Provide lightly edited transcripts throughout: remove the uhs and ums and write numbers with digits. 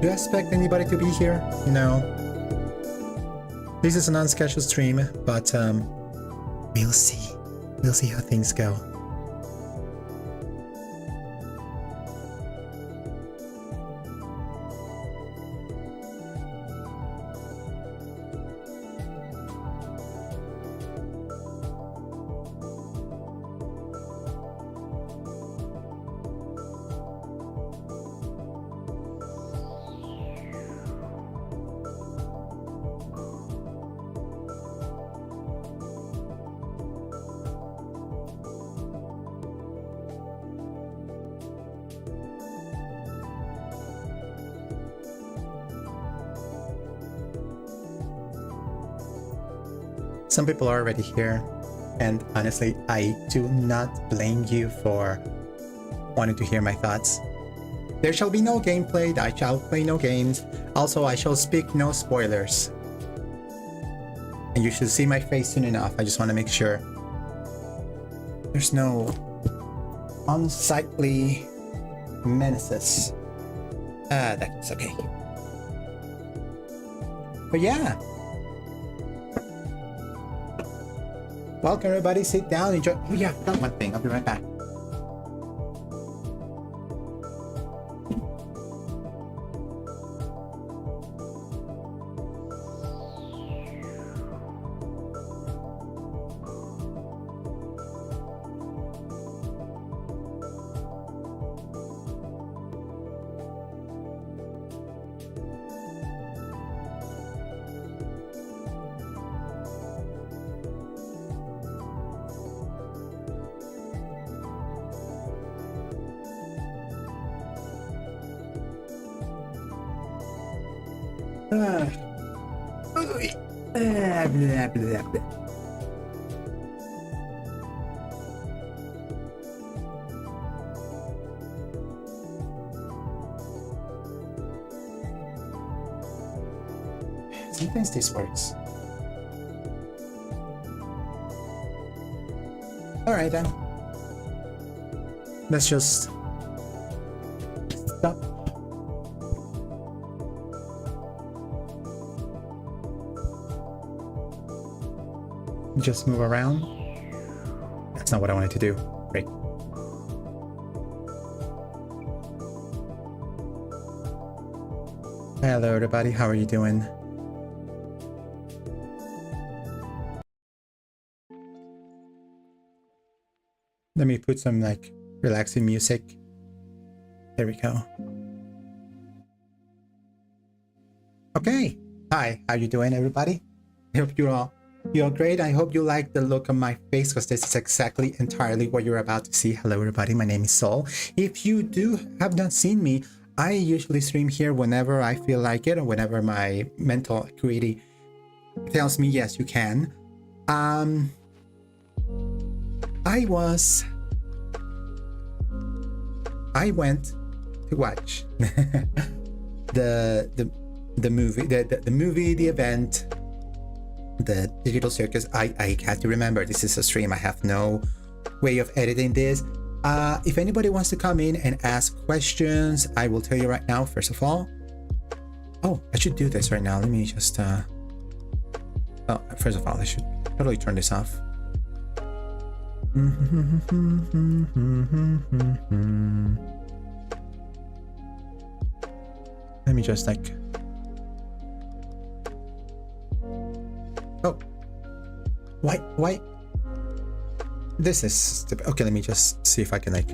Do you expect anybody to be here? No. This is an unscheduled stream, but we'll see. We'll see how things go. Some people are already here, and honestly, I do not blame you for wanting to hear my thoughts. There shall be no gameplay, I shall play no games. Also, I shall speak no spoilers. And you should see my face soon enough. I just want to make sure there's no unsightly menaces. That's okay. But yeah. Welcome everybody, sit down, enjoy. Oh yeah, I forgot one thing, I'll be right back. Blah, blah, blah. Sometimes this works. Alright then. Let's just stop. Just move around. That's not what I wanted to do. Great. Hello everybody, how are you doing? Let me put some like relaxing music. There we go. Okay. Hi, how you doing everybody? I hope you're great. I hope you like the look on my face, because this is exactly entirely what you're about to see. Hello everybody, my name is Sol. If you have not seen me, I usually stream here whenever I feel like it, or whenever my mental acuity tells me yes, you can. I went to watch the movie, the event, the Digital Circus. I have to remember, this is a stream. I have no way of editing this. If anybody wants to come in and ask questions, I will tell you right now, first of all. Oh, I should do this right now. Let me just oh, first of all, I should totally turn this off. Let me just like, oh, why this is stupid. Okay, let me just see if I can like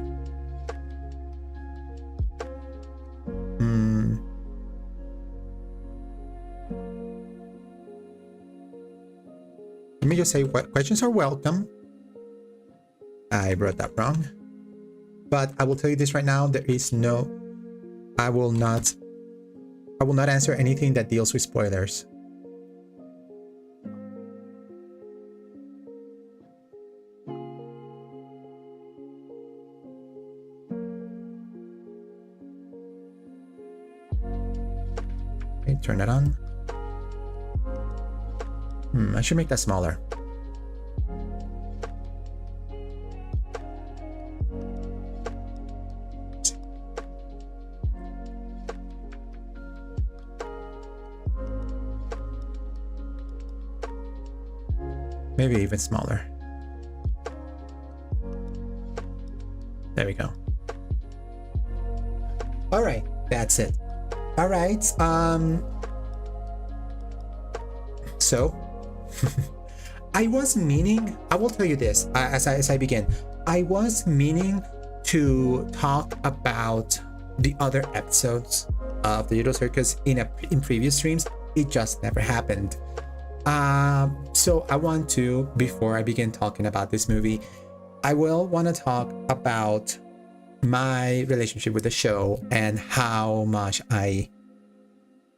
let me just say, what questions are welcome. I wrote that wrong, but I will tell you this right now, there is no, I will not answer anything that deals with spoilers. Okay, turn that on. I should make that smaller. maybe even smaller. There we go. All right, that's it. All right. So I was meaning, I will tell you this as I begin. I was meaning to talk about the other episodes of the Digital Circus in previous streams. It just never happened. So I want to, before I begin talking about this movie, I will want to talk about my relationship with the show and how I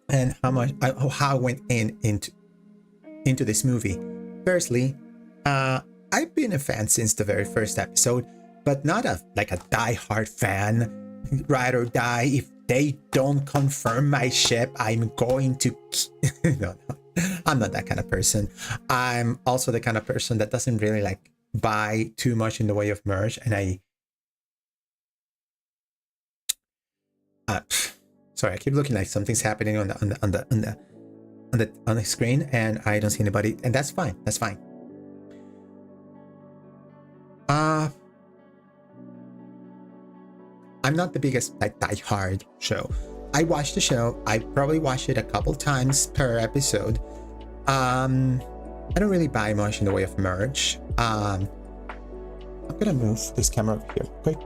went into this movie. Firstly, I've been a fan since the very first episode, but not a die-hard fan, ride or die. If they don't confirm my ship, I'm going to no, I'm not that kind of person. I'm also the kind of person that doesn't really buy too much in the way of merch, and sorry, I keep looking like something's happening on the screen, and I don't see anybody, and that's fine. That's fine. I'm not the biggest die-hard show. I watch the show. I probably watch it a couple times per episode. I don't really buy much in the way of merch. I'm gonna move this camera over here quick.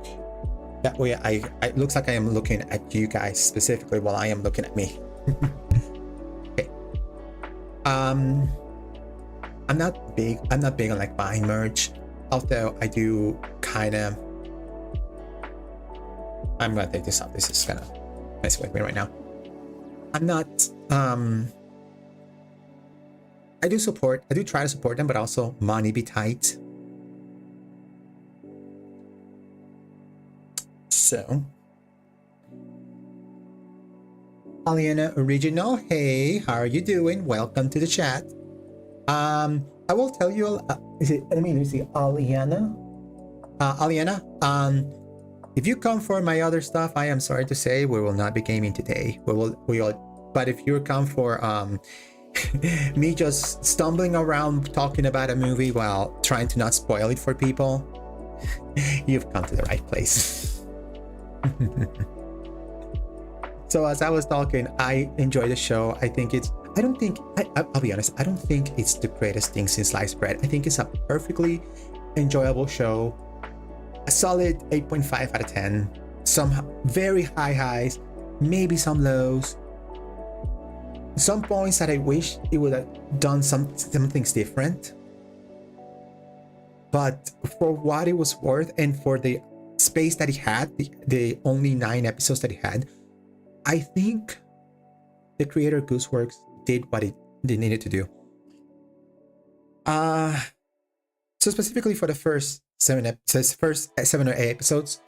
That way it looks like I am looking at you guys specifically while I am looking at me. Okay. I'm not big on buying merch, although I do kind of. I'm gonna take this off. This is kind of messing with me right now. I'm not. I do try to support them, but also money be tight. So, Aliana Original, hey, how are you doing? Welcome to the chat. I will tell you. Let me see, Aliana. Aliana. If you come for my other stuff, I am sorry to say we will not be gaming today. We will. But if you come for me just stumbling around talking about a movie while trying to not spoil it for people, you've come to the right place. So as I was talking, I enjoy the show. I'll be honest, I don't think it's the greatest thing since sliced bread. I think it's a perfectly enjoyable show. A solid 8.5 out of 10. Some very high highs, maybe some lows. Some points that I wish it would have done some things different. But for what it was worth and for the space that it had, the only 9 episodes that it had, I think the creator Gooseworks did what they needed to do. So specifically for the first 7 or 8 episodes,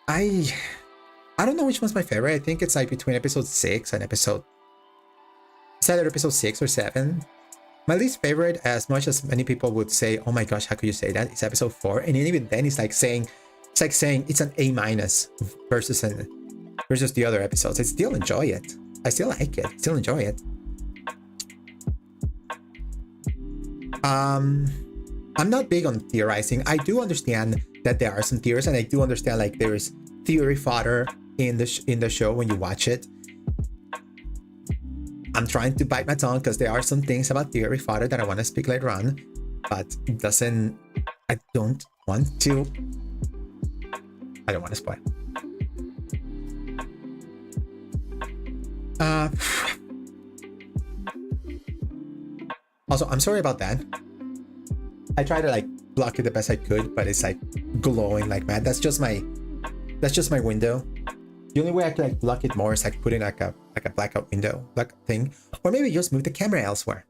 I don't know which one's my favorite. I think it's between episode 6 and episode 6 or 7. My least favorite, as much as many people would say, oh my gosh, how could you say that? It's episode 4. And even then it's like saying it's an A- versus the other episodes. I still enjoy it. I still like it. Still enjoy it. I'm not big on theorizing. I do understand that there are some theories, and I do understand there is theory fodder in the show when you watch it. I'm trying to bite my tongue because there are some things about theory fodder that I want to speak later on, but I don't want to spoil. Also, I'm sorry about that. I try to block it the best I could, but it's glowing like mad. That's just my window. The only way I can block it more is put in a blackout window thing, or maybe just move the camera elsewhere.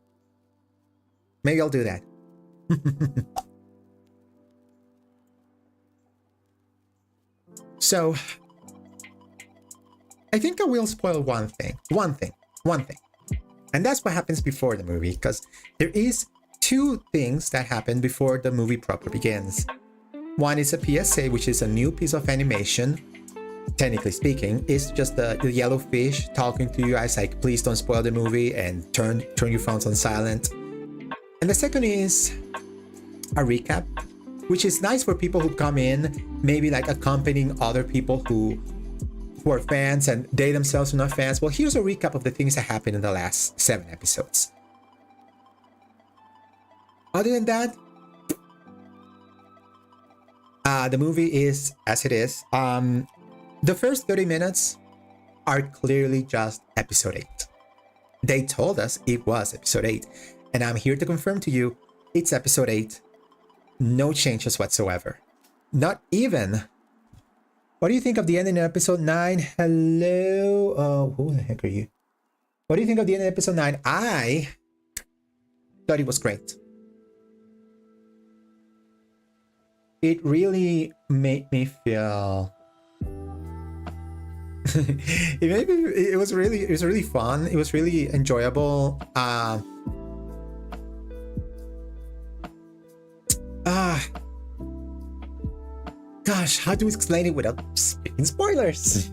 Maybe I'll do that. So I think I will spoil one thing, and that's what happens before the movie, because there is 2 things that happen before the movie proper begins. One is a PSA, which is a new piece of animation technically speaking, is just the yellow fish talking to you guys like, please don't spoil the movie and turn your phones on silent. And the second is a recap, which is nice for people who come in, maybe like accompanying other people who are fans and they themselves are not fans. Well, here's a recap of the things that happened in the last 7 episodes. Other than that, the movie is as it is. The first 30 minutes are clearly just episode 8. They told us it was episode 8. And I'm here to confirm to you, it's episode 8. No changes whatsoever. Not even. What do you think of the ending of episode 9? Hello? Oh, who the heck are you? What do you think of the ending of episode 9? I thought it was great. It really made me feel... it was really fun. It was really enjoyable. Gosh, how do we explain it without speaking spoilers?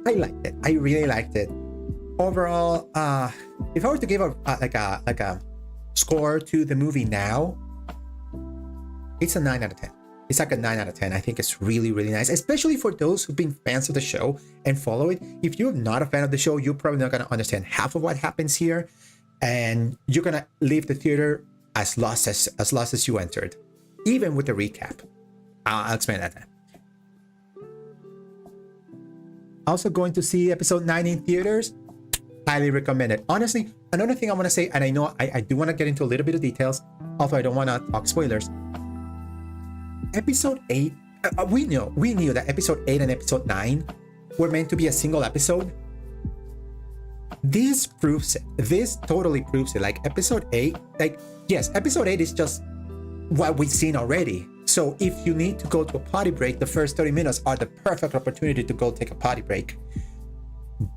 I liked it. I really liked it. Overall, if I were to give a score to the movie now, it's a 9 out of 10. It's like a 9 out of 10. I think it's really, really nice, especially for those who've been fans of the show and follow it. If you're not a fan of the show, you're probably not going to understand half of what happens here, and you're going to leave the theater as lost as you entered, even with the recap. I'll explain that then. Also going to see episode 9 in theaters. Highly recommend it. Honestly, another thing I want to say, and I know I do want to get into a little bit of details, although I don't want to talk spoilers. Episode 8, we knew that episode 8 and episode 9 were meant to be a single episode. This proves it. This totally proves it. Like episode 8, yes, episode 8 is just what we've seen already. So if you need to go to a potty break, the first 30 minutes are the perfect opportunity to go take a potty break.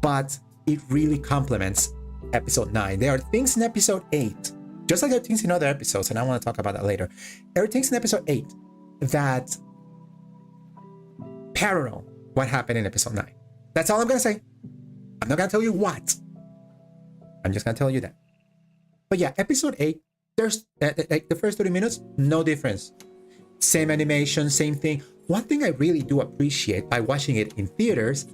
But it really complements episode 9. There are things in episode 8, just like there are things in other episodes, and I want to talk about that later. There are things in episode 8 that parallel what happened in episode 9. That's all I'm going to say. I'm not going to tell you what. I'm just going to tell you that. But yeah, episode 8, there's like the first 30 minutes, no difference. Same animation, same thing. One thing I really do appreciate by watching it in theaters,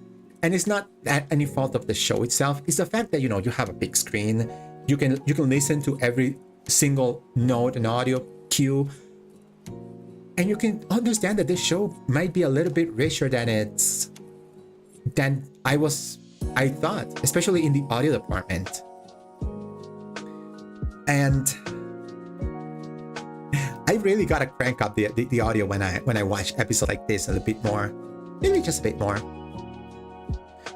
and it's not at any fault of the show itself, is the fact that, you know, you have a big screen. You can listen to every single note and audio cue. And you can understand that this show might be a little bit richer than I thought, especially in the audio department. And I really gotta crank up the audio when I watch episodes like this a little bit more, maybe just a bit more.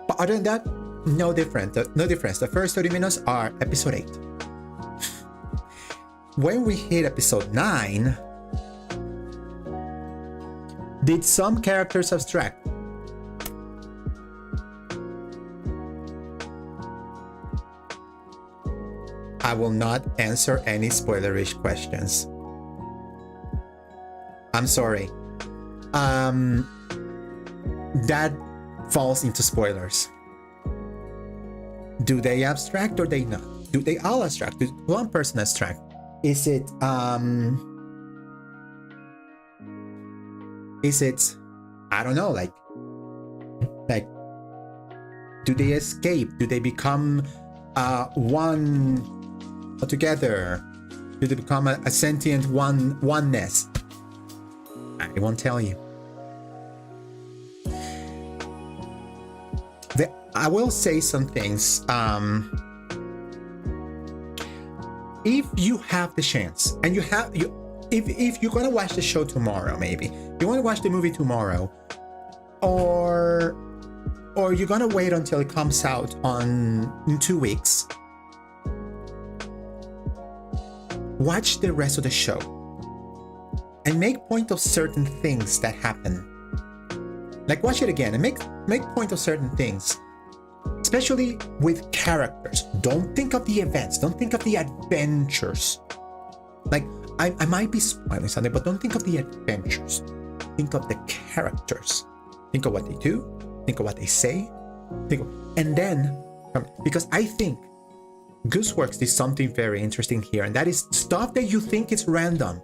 But other than that, no difference. The first 30 minutes are episode 8. When we hit episode 9, did some characters abstract? I will not answer any spoilerish questions. I'm sorry. That falls into spoilers. Do they abstract or they not? Do they all abstract? Do one person abstract? Is it I don't know, like do they escape? Do they become one together? Do they become a sentient oneness? I won't tell you. I will say some things. If you have the chance, and if you're gonna watch the show tomorrow, maybe you want to watch the movie tomorrow, or you're gonna wait until it comes out in 2 weeks, watch the rest of the show and make point of certain things that happen. Like, watch it again and make point of certain things, especially with characters. Don't think of the events, don't think of the adventures. Like, I might be spoiling something, but don't think of the adventures. Think of the characters. think of what they do, think of what they say, and then, because I think Gooseworks did something very interesting here, and that is stuff that you think is random,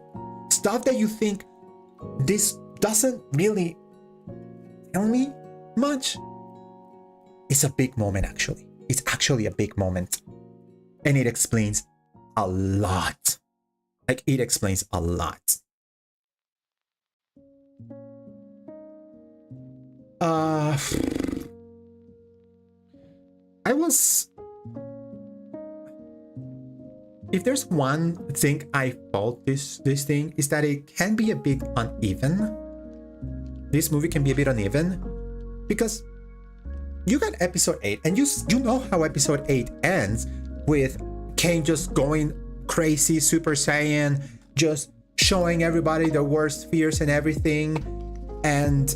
stuff that you think this doesn't really tell me much. It's a big moment, actually. It's actually a big moment, and it explains a lot. Like, it explains a lot. If there's one thing I fault this thing, is that it can be a bit uneven. This movie can be a bit uneven because you got episode 8, and you know how episode 8 ends, with Kane just going crazy, Super Saiyan, just showing everybody the worst fears and everything, and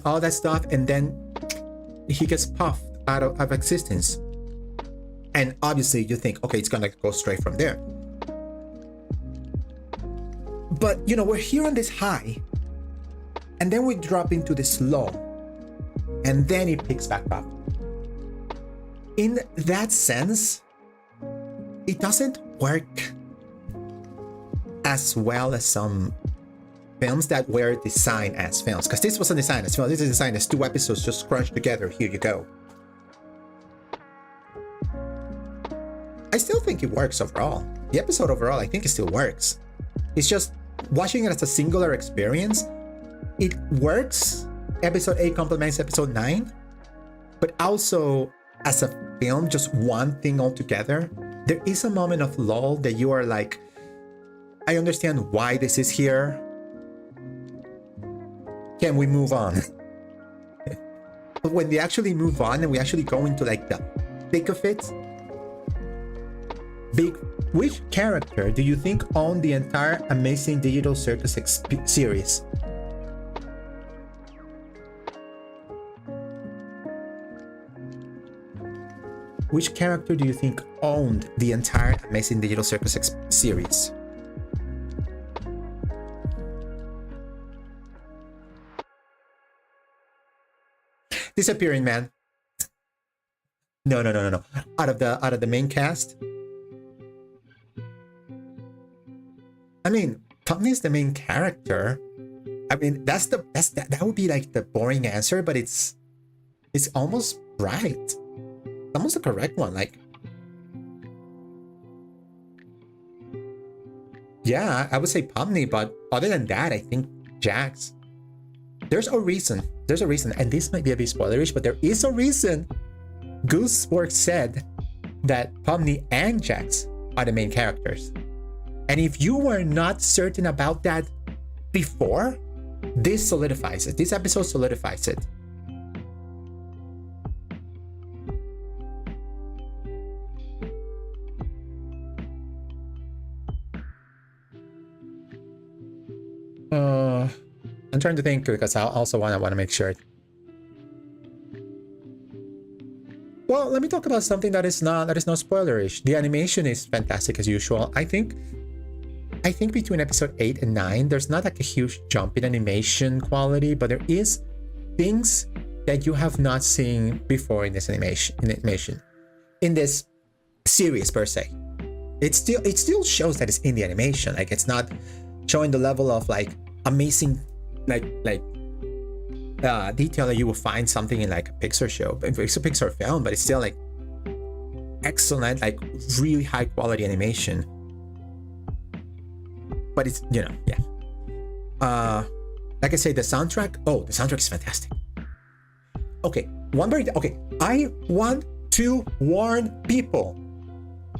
all that stuff, and then he gets puffed out of existence. And obviously you think, okay, it's gonna go straight from there. But, you know, we're here on this high, and then we drop into this low, and then it picks back up. In that sense, it doesn't work as well as some films that were designed as films. Because this wasn't designed as films, this is designed as 2 episodes just scrunched together. Here you go. I still think it works overall. The episode overall, I think it still works. It's just watching it as a singular experience. It works. Episode 8 complements episode 9, but also as a film, just one thing altogether. There is a moment of lull that you are like, I understand why this is here. Can we move on? But when they actually move on and we actually go into like the thick of it, which character do you think owned the entire Amazing Digital Circus series? Which character do you think owned the entire Amazing Digital Circus series? Disappearing Man. No. Out of the main cast. I mean, Tommy is the main character. I mean, that would be like the boring answer, but it's almost right. It's almost the correct one. Like, yeah, I would say Pomni, but other than that, I think Jax. There's a reason, and this might be a bit spoilerish, but there is a reason Gooseworks said that Pomni and Jax are the main characters. And if you were not certain about that before, this solidifies it. This episode solidifies it. I'm trying to think because I also want to make sure. Well, let me talk about something that is not spoilerish. The animation is fantastic as usual. I think between episode 8 and 9, there's not like a huge jump in animation quality, but there is things that you have not seen before in this animation, in this series per se. It still shows that it's in the animation. Like, it's not showing the level of like amazing detail that you will find something in like a Pixar show, but it's a Pixar film, but it's still like excellent, like really high quality animation. But it's, you know, yeah. Like I say, the soundtrack is fantastic. Okay, I want to warn people.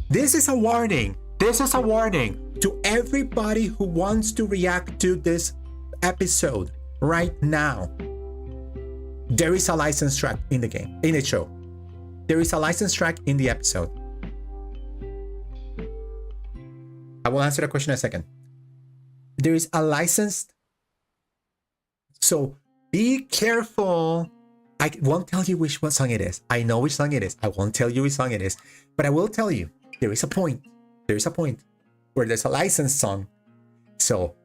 This is a warning. This is a warning to everybody who wants to react to this episode right now. There is a license track in the game, in the show. There is a license track in the episode. I will answer the question in a second. There is a licensed, so be careful. I won't tell you which song it is. I know which song it is. I won't tell you which song it is, but I will tell you there is a point. There is a point where there's a licensed song. So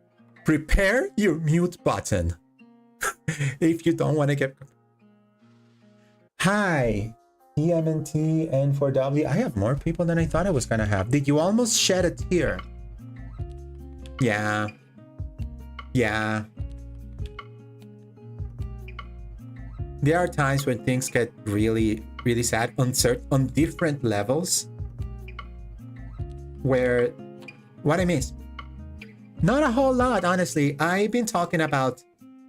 prepare your mute button. if you don't want to get. Hi, EMNT and 4W. I have more people than I thought I was gonna have. Did you almost shed a tear? Yeah. Yeah. There are times when things get really, really sad on different levels. Where, what I miss? Not a whole lot, honestly. I've been talking about,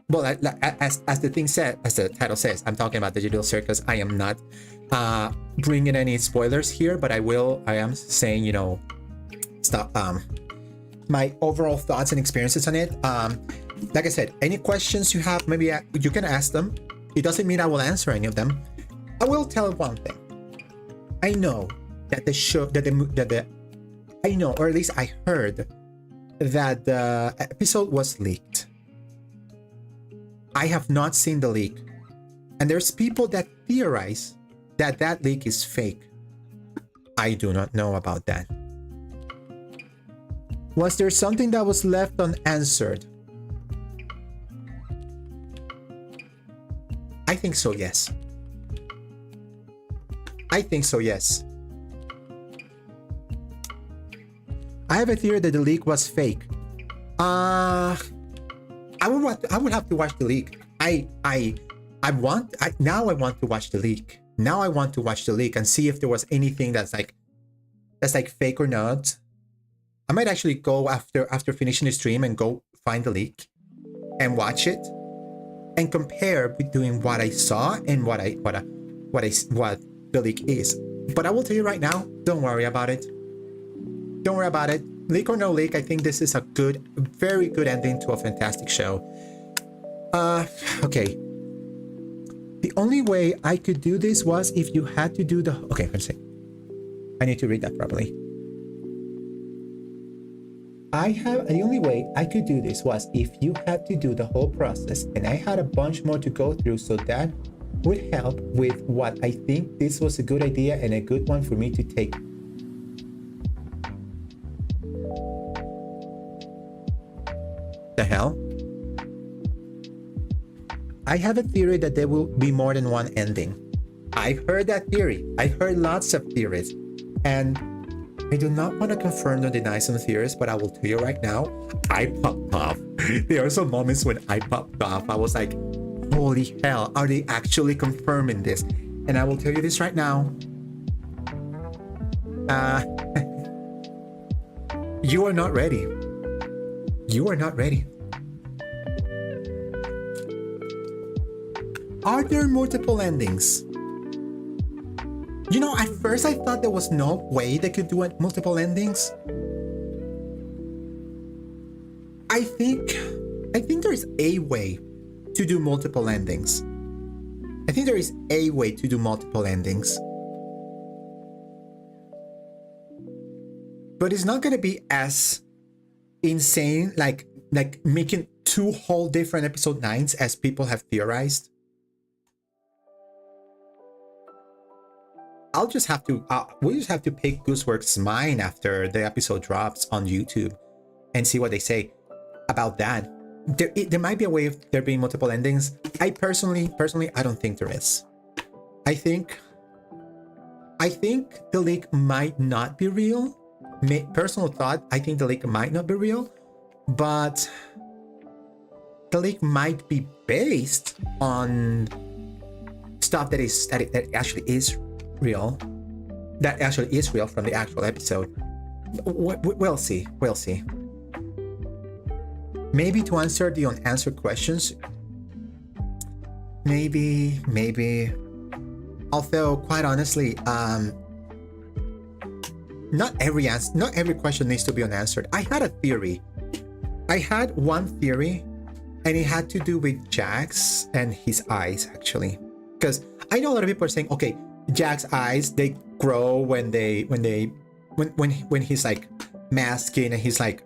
well, as the thing said, as the title says, I'm talking about Digital Circus. I am not bringing any spoilers here, but I am saying, you know, stuff. My overall thoughts and experiences on it. Like I said, any questions you have, maybe you can ask them. It doesn't mean I will answer any of them. I will tell one thing. I know that the show, I know, or at least I heard that the episode was leaked. I have not seen the leak. And there's people that theorize that that leak is fake. I do not know about that. Was there something that was left unanswered? I think so, yes. I think so, yes. I have a theory that the leak was fake. I would have to watch the leak. Now I want to watch the leak. Now I want to watch the leak and see if there was anything that's like fake or not. I might actually go after finishing the stream and go find the leak and watch it and compare between what I saw and what the leak is. But I will tell you right now, don't worry about it. Don't worry about it. Leak or no leak, I think this is a very good ending to a fantastic show. Okay. The only way I could do this was if you had to do the... Okay, let's see. I need to read that properly. The only way I could do this was if you had to do the whole process, and I had a bunch more to go through, so that would help with what I think this was a good idea and a good one for me to take. The hell? I have a theory that there will be more than one ending. I've heard that theory. I've heard lots of theories. And I do not want to confirm or deny some theories, but I will tell you right now, I popped off. There are some moments when I popped off. I was like, holy hell, are they actually confirming this? And I will tell you this right now. You are not ready. You are not ready. Are there multiple endings? You know, at first I thought there was no way they could do multiple endings. I think there is a way to do multiple endings. I think there is a way to do multiple endings. But it's not going to be as insane like making 2 whole different episode 9s as people have theorized. We'll just have to pick Gooseworks' mind after the episode drops on YouTube and see what they say about that. There might be a way of there being multiple endings. I personally, I don't think there is. I think the leak might not be real. Personal thought, I think the leak might not be real, but the leak might be based on stuff that actually is real. That actually is real from the actual episode. We'll see. We'll see. Maybe to answer the unanswered questions. Maybe. Although, quite honestly, not every question needs to be unanswered. I had a theory. I had one theory, and it had to do with Jax and his eyes, actually. Because I know a lot of people are saying, okay, Jack's eyes, they grow when he's like masking and he's like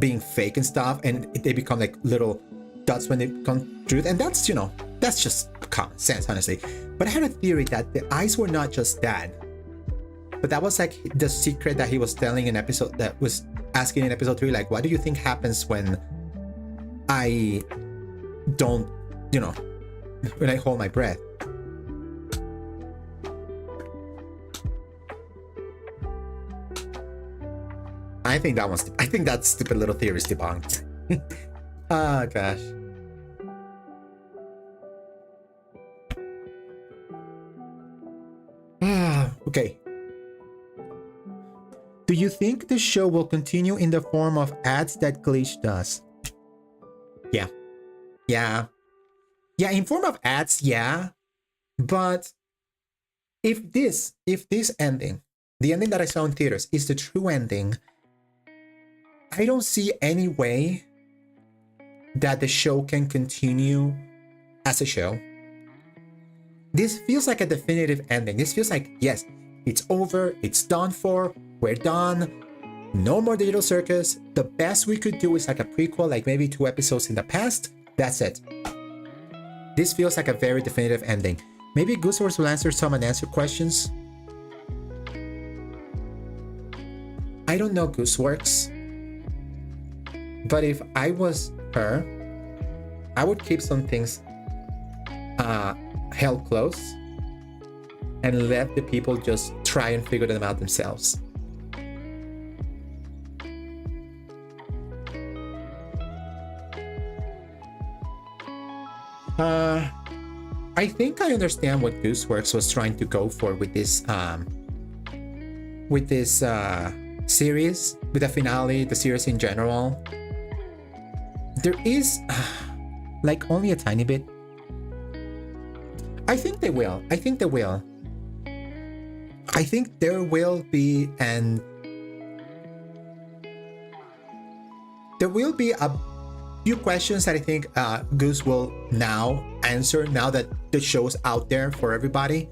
being fake and stuff, and they become like little dots when they become truth. And that's, you know, that's just common sense, honestly. But I had a theory that the eyes were not just that, but that was like the secret that he was telling in episode, that was asking in episode 3, like, what do you think happens when I don't you know, when I hold my breath. I think that stupid little theory is debunked. Oh gosh. Okay. Do you think the show will continue in the form of ads that Glitch does? Yeah. Yeah. Yeah, in form of ads, yeah. But if this ending, the ending that I saw in theaters, is the true ending, I don't see any way that the show can continue as a show. This feels like a definitive ending. This feels like, yes, it's over, it's done for, we're done, no more Digital Circus. The best we could do is like a prequel, like maybe 2 episodes in the past. That's it. This feels like a very definitive ending. Maybe Gooseworks will answer some unanswered questions. I don't know Gooseworks, but if I was her, I would keep some things held close and let the people just try and figure them out themselves. I think I understand what Gooseworks was trying to go for with this series, with the finale, the series in general. There is like only a tiny bit. I think they will. I think there will be a few questions that I think Goose will now answer, now that the show's out there for everybody.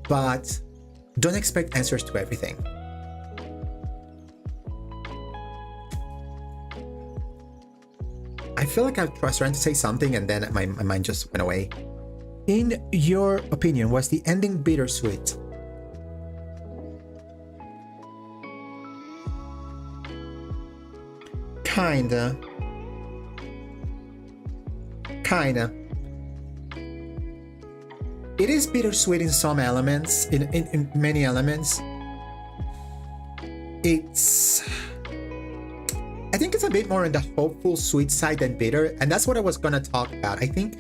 But don't expect answers to everything. I feel like I was trying to say something and then my mind just went away. In your opinion, was the ending bittersweet? Kinda. It is bittersweet in some elements, in many elements. I think it's a bit more on the hopeful, sweet side than bitter, and that's what I was gonna talk about. I think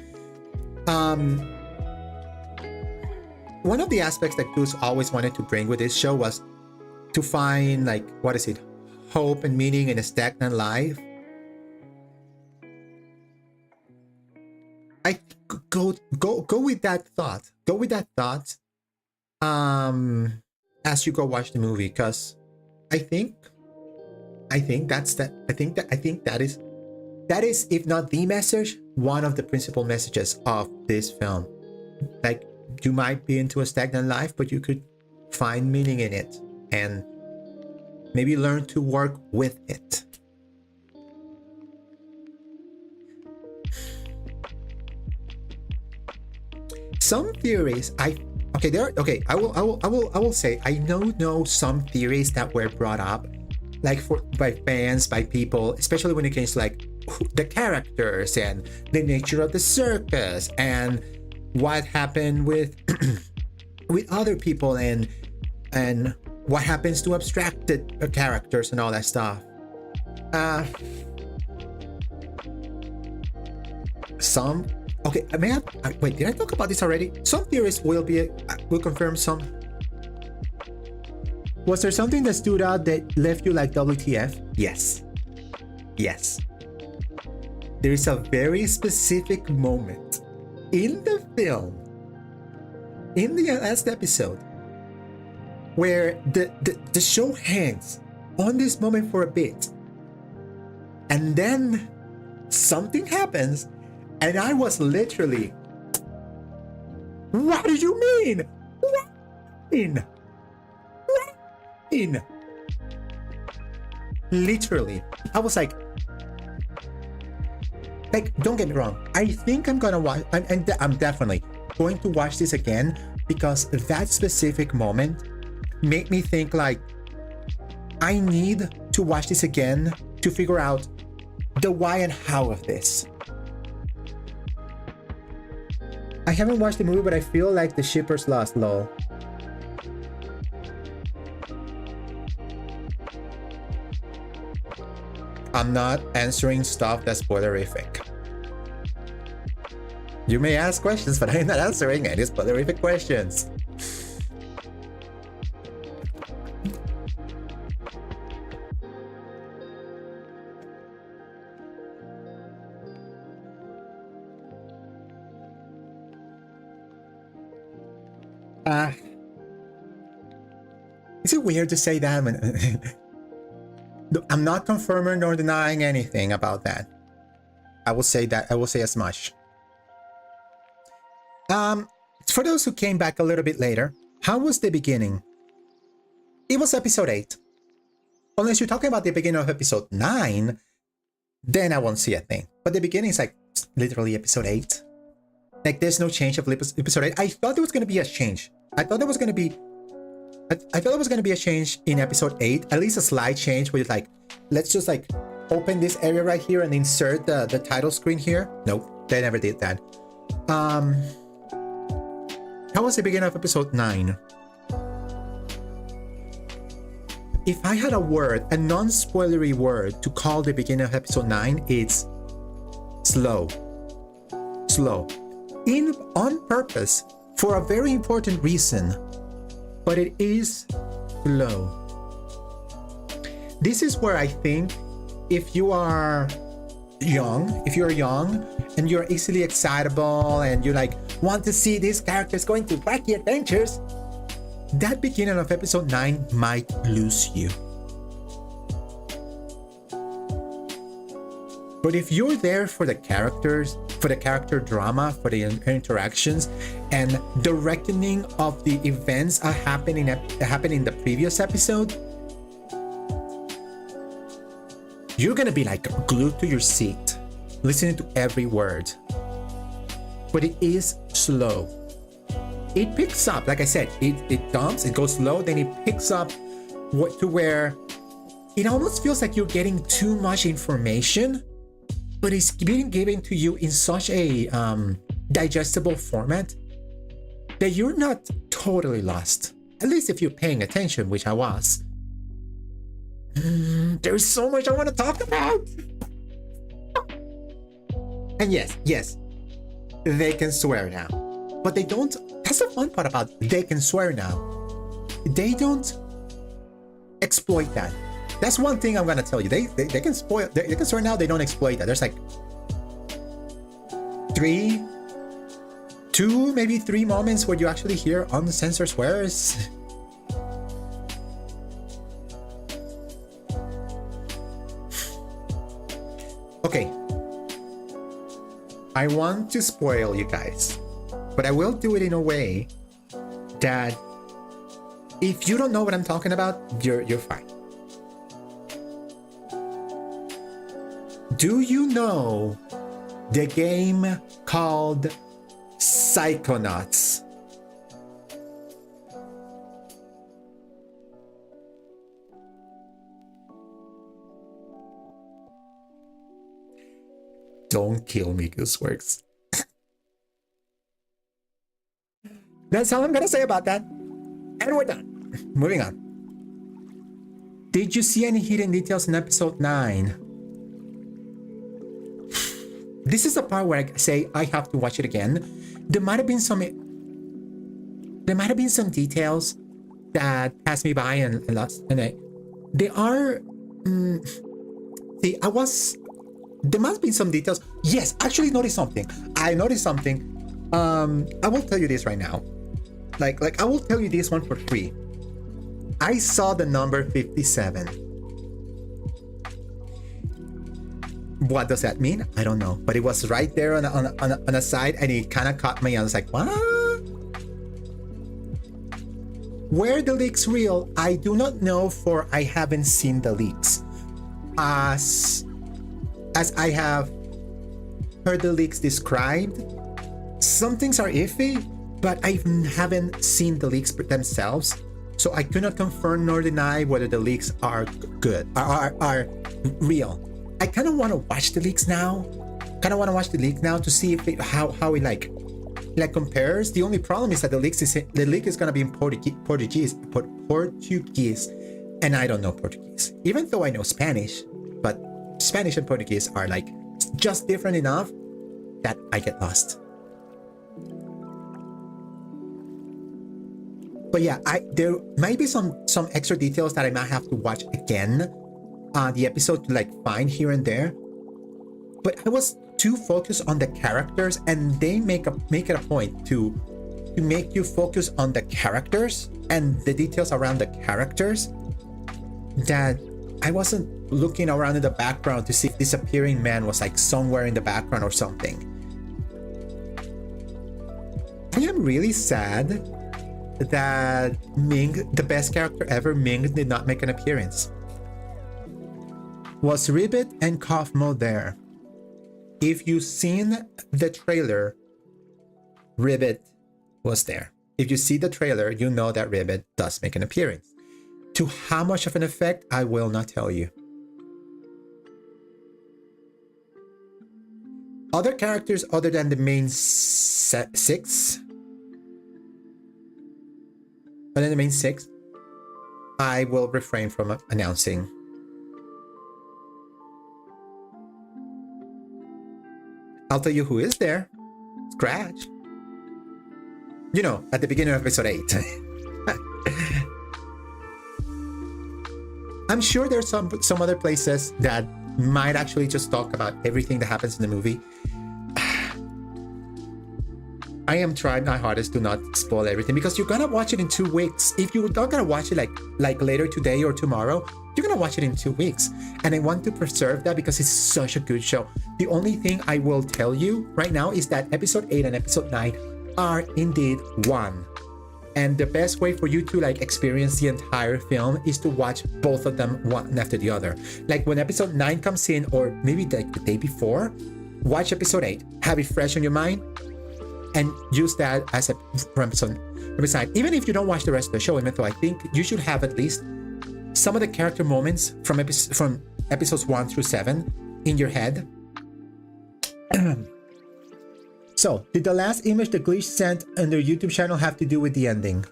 one of the aspects that Goose always wanted to bring with this show was to find, like, what is it, hope and meaning in a stagnant life. I go with that thought. Go with that thought as you go watch the movie, because I think that is, if not the message, one of the principal messages of this film. Like, you might be into a stagnant life, but you could find meaning in it and maybe learn to work with it. Some theories I will say I know some theories that were brought up, like by fans, by people, especially when it comes to like the characters and the nature of the circus and what happened with with other people and what happens to abstracted characters and all that stuff. Wait, did I talk about this already? Some theories will confirm some. Was there something that stood out that left you like WTF? Yes. There is a very specific moment in the film, in the last episode, where the show hangs on this moment for a bit, and then something happens, and I was literally, what do you mean? What do you mean? Literally, I was like, don't get me wrong, I think I'm gonna watch, and I'm definitely going to watch this again, because that specific moment made me think, like, I need to watch this again to figure out the why and how of this. haven't watched the movie, but I feel like the shippers lost, lol. I'm not answering stuff that's spoilerific. You may ask questions, but I'm not answering any spoilerific questions. Is it weird to say that? I'm not confirming nor denying anything about that. I will say that. I will say as much. For those who came back a little bit later, how was the beginning? It was episode 8. Unless you're talking about the beginning of episode 9, then I won't see a thing. But the beginning is like literally episode 8. Like there's no change of episode 8. I thought there was going to be a change. I thought there was going to be a change in episode 8, at least a slight change where it's like, let's just like open this area right here and insert the title screen here. Nope, they never did that. How was the beginning of episode 9? If I had a word, a non-spoilery word to call the beginning of episode 9, it's slow. Slow. On purpose, for a very important reason. But it is slow. This is where I think if you're young and you're easily excitable and you like want to see these characters going to wacky adventures, that beginning of episode 9 might lose you. But if you're there for the characters, for the character drama, for the interactions, and the reckoning of the events are happening in the previous episode, you're gonna be like glued to your seat, listening to every word. But it is slow. It picks up, like I said, it dumps, it goes slow, then it picks up to where it almost feels like you're getting too much information, but it's being given to you in such a digestible format that you're not totally lost. At least if you're paying attention, which I was. There's so much I want to talk about. And yes, they can swear now. But they don't. That's the fun part about it. They can swear now. They don't exploit that. That's one thing I'm gonna tell you. They can spoil. They can swear now. They don't exploit that. There's like 2, maybe 3 moments where you actually hear uncensored swears. Okay. I want to spoil you guys, but I will do it in a way that if you don't know what I'm talking about, you're fine. Do you know the game called Psychonauts? Don't kill me, Gooseworks. That's all I'm gonna say about that. And we're done. Moving on. Did you see any hidden details in episode 9? This is the part where I say I have to watch it again. There might have been some details that passed me by and lost. And they are. There must be some details. Yes, actually noticed something. I noticed something. I will tell you this right now. Like I will tell you this one for free. I saw the number 57. What does that mean? I don't know. But it was right there on a side and it kind of caught me. I was like, what? Were the leaks real? I do not know, for I haven't seen the leaks. As I have heard the leaks described, some things are iffy, but I haven't seen the leaks themselves. So I cannot confirm nor deny whether the leaks are good, are real. I kind of want to watch the leaks now. To see if how it like like compares. The only problem is that the leak is gonna be in Portuguese, and I don't know Portuguese, even though I know Spanish. But Spanish and Portuguese are like just different enough that I get lost. But yeah, there might be some extra details that I might have to watch again, the episode to like find here and there. But I was too focused on the characters, and they make it a point to make you focus on the characters and the details around the characters, that I wasn't looking around in the background to see if this appearing man was like somewhere in the background or something. I am really sad that Ming, the best character ever, Ming, did not make an appearance. Was Ribbit and Kaufmo there? If you've seen the trailer, Ribbit was there. If you see the trailer, you know that Ribbit does make an appearance. To how much of an effect, I will not tell you. Other characters other than the main six, I will refrain from announcing. I'll tell you who is there. Scratch. You know, at the beginning of episode 8. I'm sure there's some other places that might actually just talk about everything that happens in the movie. I am trying my hardest to not spoil everything, because you're gonna watch it in 2 weeks. If you're not gonna watch it like later today or tomorrow, you're gonna watch it in 2 weeks. And I want to preserve that because it's such a good show. The only thing I will tell you right now is that episode 8 and episode 9 are indeed one. And the best way for you to like experience the entire film is to watch both of them one after the other. Like when episode 9 comes in, or maybe like the day before, watch episode 8, have it fresh on your mind, and use that as a episode. Even if you don't watch the rest of the show, even though I think you should have at least some of the character moments from episodes 1 through 7 in your head. So, did the last image the glitch sent on their YouTube channel have to do with the ending?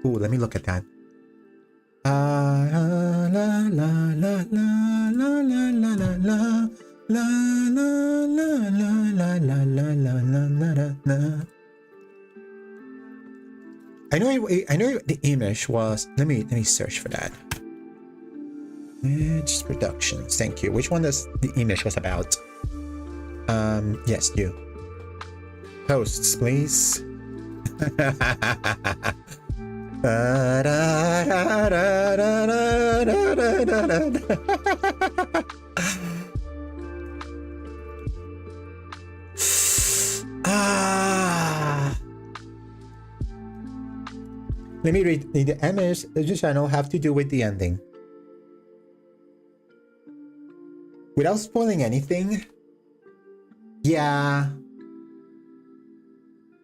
Ooh, let me look at that. I know the image was. Let me search for that. Image productions. Thank you. Which one does the image was about? Yes, you. Posts, please. Let me read. The image the channel have to do with the ending. Without spoiling anything. Yeah.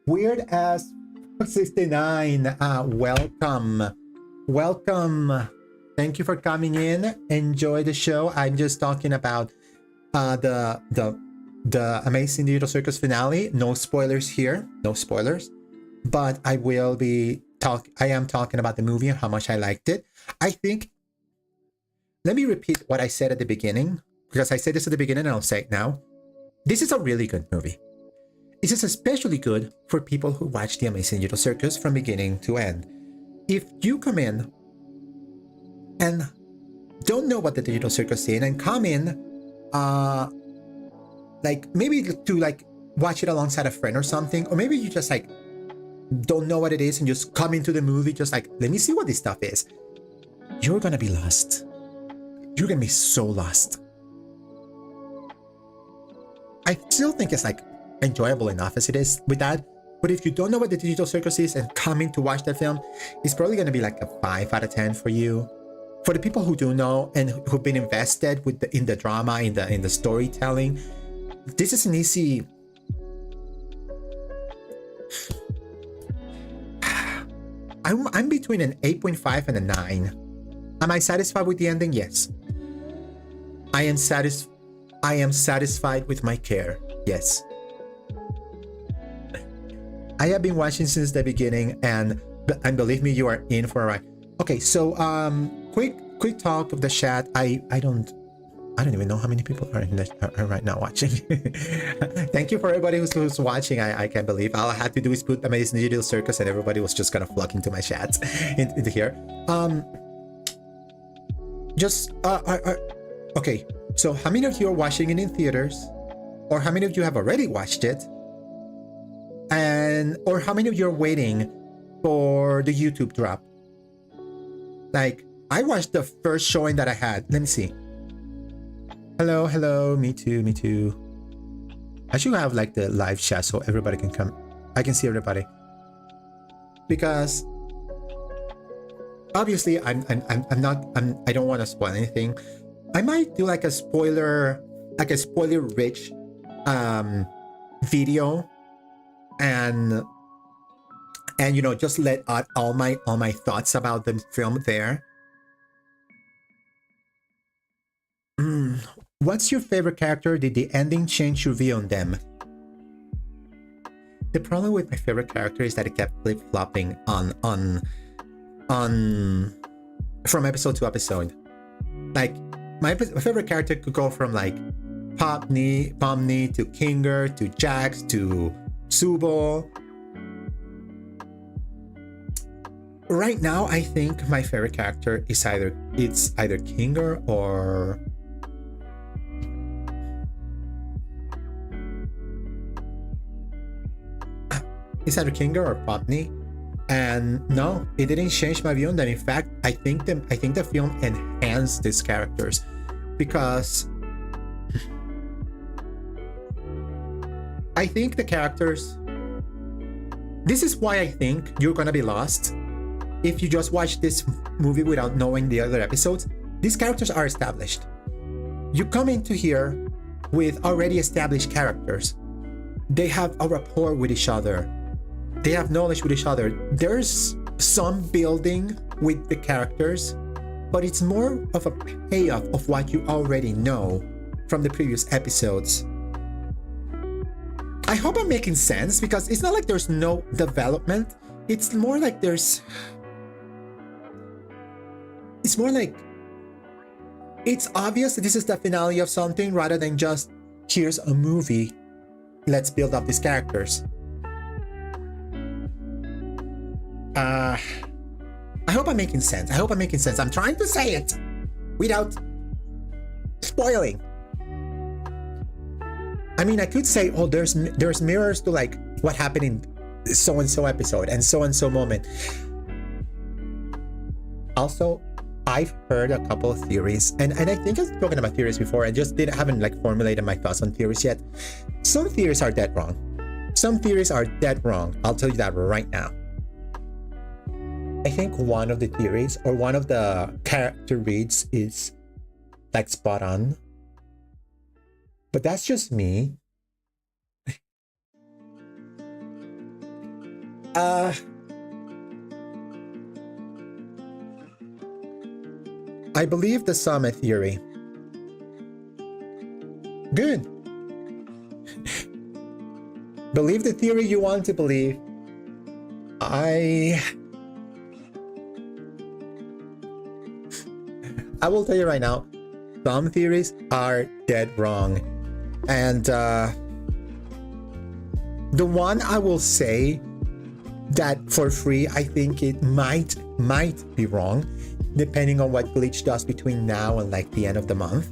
Weird as 69. Welcome. Thank you for coming in. Enjoy the show. I'm just talking about the Amazing Digital Circus finale. No spoilers here. No spoilers. But I will be I am talking about the movie and how much I liked it. I think, let me repeat what I said at the beginning, because I said this at the beginning and I'll say it now. This is a really good movie. This is especially good for people who watch the Amazing Digital Circus from beginning to end. If you come in and don't know what the Digital Circus is and come in, like maybe to like watch it alongside a friend or something, or maybe you just like don't know what it is and just come into the movie just like, let me see what this stuff is. You're gonna be lost. You're gonna be so lost. I still think it's like enjoyable enough as it is with that, but if you don't know what the Digital Circus is and come in to watch that film, it's probably going to be like a 5 out of 10 for you. For the people who do know and who've been invested with in the drama, in the storytelling, this is an easy. I'm between an 8.5 and a 9. Am I satisfied with the ending? Yes. I am satisfied with my care. Yes. I have been watching since the beginning, and believe me, you are in for a ride. Okay, so quick talk of the chat. I don't even know how many people are are right now watching. Thank you for everybody who's watching. I can't believe all I had to do is put Amazing Digital Circus, and everybody was just gonna flock into my chat into here. Okay. So how many of you are watching it in theaters, or how many of you have already watched it, or how many of you are waiting for the YouTube drop? Like, I watched the first showing that I had. Let me see. Hello, me too. I should have like the live chat so everybody can come. I can see everybody. Because obviously I don't want to spoil anything. I might do like a spoiler rich video, and you know, just let out all my thoughts about the film there. What's your favorite character? Did the ending change your view on them? The problem with my favorite character is that it kept flip-flopping on from episode to episode. Like, my favorite character could go from like Pomni to Kinger to Jax to Subo. Right now, I think my favorite character is either Kinger or Pomni. And no, it didn't change my view on them. In fact, I think the film enhanced these characters, because I think the characters. This is why I think you're gonna be lost if you just watch this movie without knowing the other episodes. These characters are established. You come into here with already established characters. They have a rapport with each other. They have knowledge with each other. There's some building with the characters, but it's more of a payoff of what you already know from the previous episodes. I hope I'm making sense, because it's not like there's no development. It's more like it's obvious that this is the finale of something, rather than just, here's a movie, let's build up these characters. I hope I'm making sense. I'm trying to say it without spoiling. I mean, I could say, oh, there's mirrors to like what happened in so and so episode and so moment. Also, I've heard a couple of theories, and I think I've spoken about theories before. I just haven't like formulated my thoughts on theories yet. Some theories are dead wrong. I'll tell you that right now. I think one of the theories, or one of the character reads, is like spot on. But that's just me. I believe the Summit theory. Good. Believe the theory you want to believe. I will tell you right now, some theories are dead wrong. And the one I will say that for free, I think it might be wrong, depending on what Glitch does between now and like the end of the month,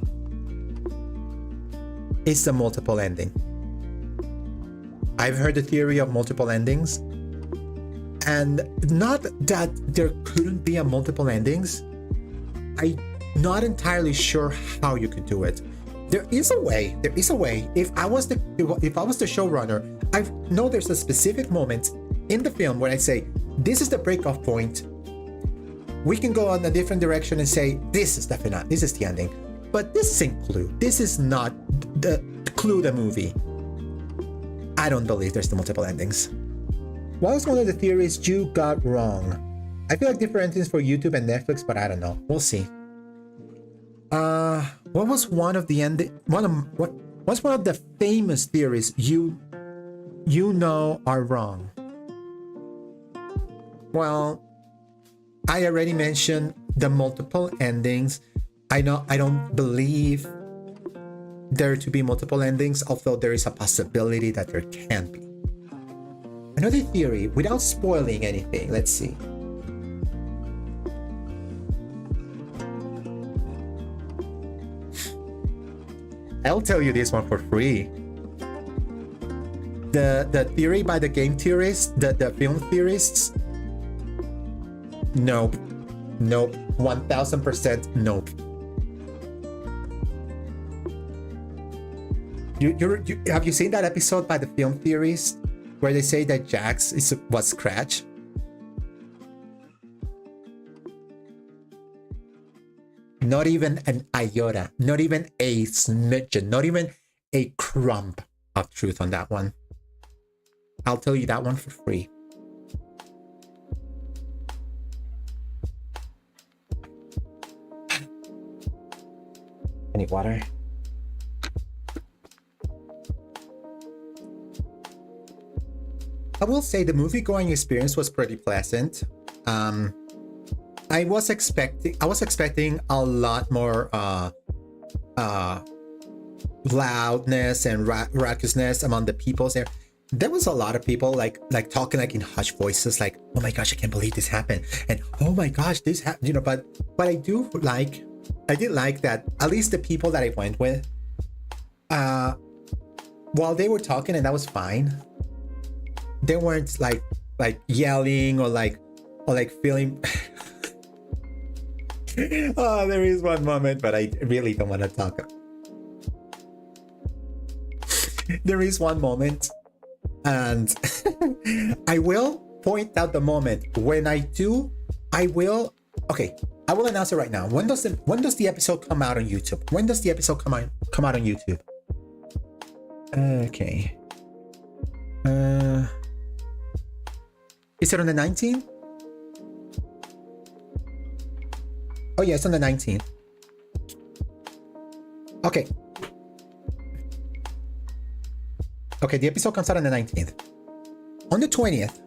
is the multiple ending. I've heard the theory of multiple endings, and not that there couldn't be a multiple endings. I'm not entirely sure how you could do it. There is a way. If I was the showrunner, I know there's a specific moment in the film where I say, this is the breakoff point. We can go on a different direction and say, this is the finale, this is the ending. But this isn't Clue. This is not the Clue the movie. I don't believe there's the multiple endings. What was one of the theories you got wrong? I feel like different endings for YouTube and Netflix, but I don't know. We'll see. What was one of the what's one of the famous theories you know are wrong? Well, I already mentioned the multiple endings. I don't believe there to be multiple endings, although there is a possibility that there can be. Another theory, without spoiling anything, let's see. I'll tell you this one for free. The theory by the game theorists, the film theorists, nope. 1000% nope. You have you seen that episode by the film theorists where they say that Jax was Scratch? Not even an iota, not even a smidgen, not even a crumb of truth on that one. I'll tell you that one for free. Any water? I will say the movie-going experience was pretty pleasant. I was expecting a lot more loudness and raucousness among the people there. There was a lot of people like talking like in hushed voices, like, "Oh my gosh, I can't believe this happened," and "Oh my gosh, this happened," you know. But I did like that at least the people that I went with, while they were talking, and that was fine. They weren't like yelling or like feeling. Oh, there is one moment, but I really don't want to talk. There is one moment, and I will point out the moment when I do. Okay, I will announce it right now. When does the episode come out on YouTube? When does the episode come out on YouTube? Okay. Is it on the 19th? Oh yeah, it's on the 19th. Okay. Okay, the episode comes out on the 19th. On the 20th,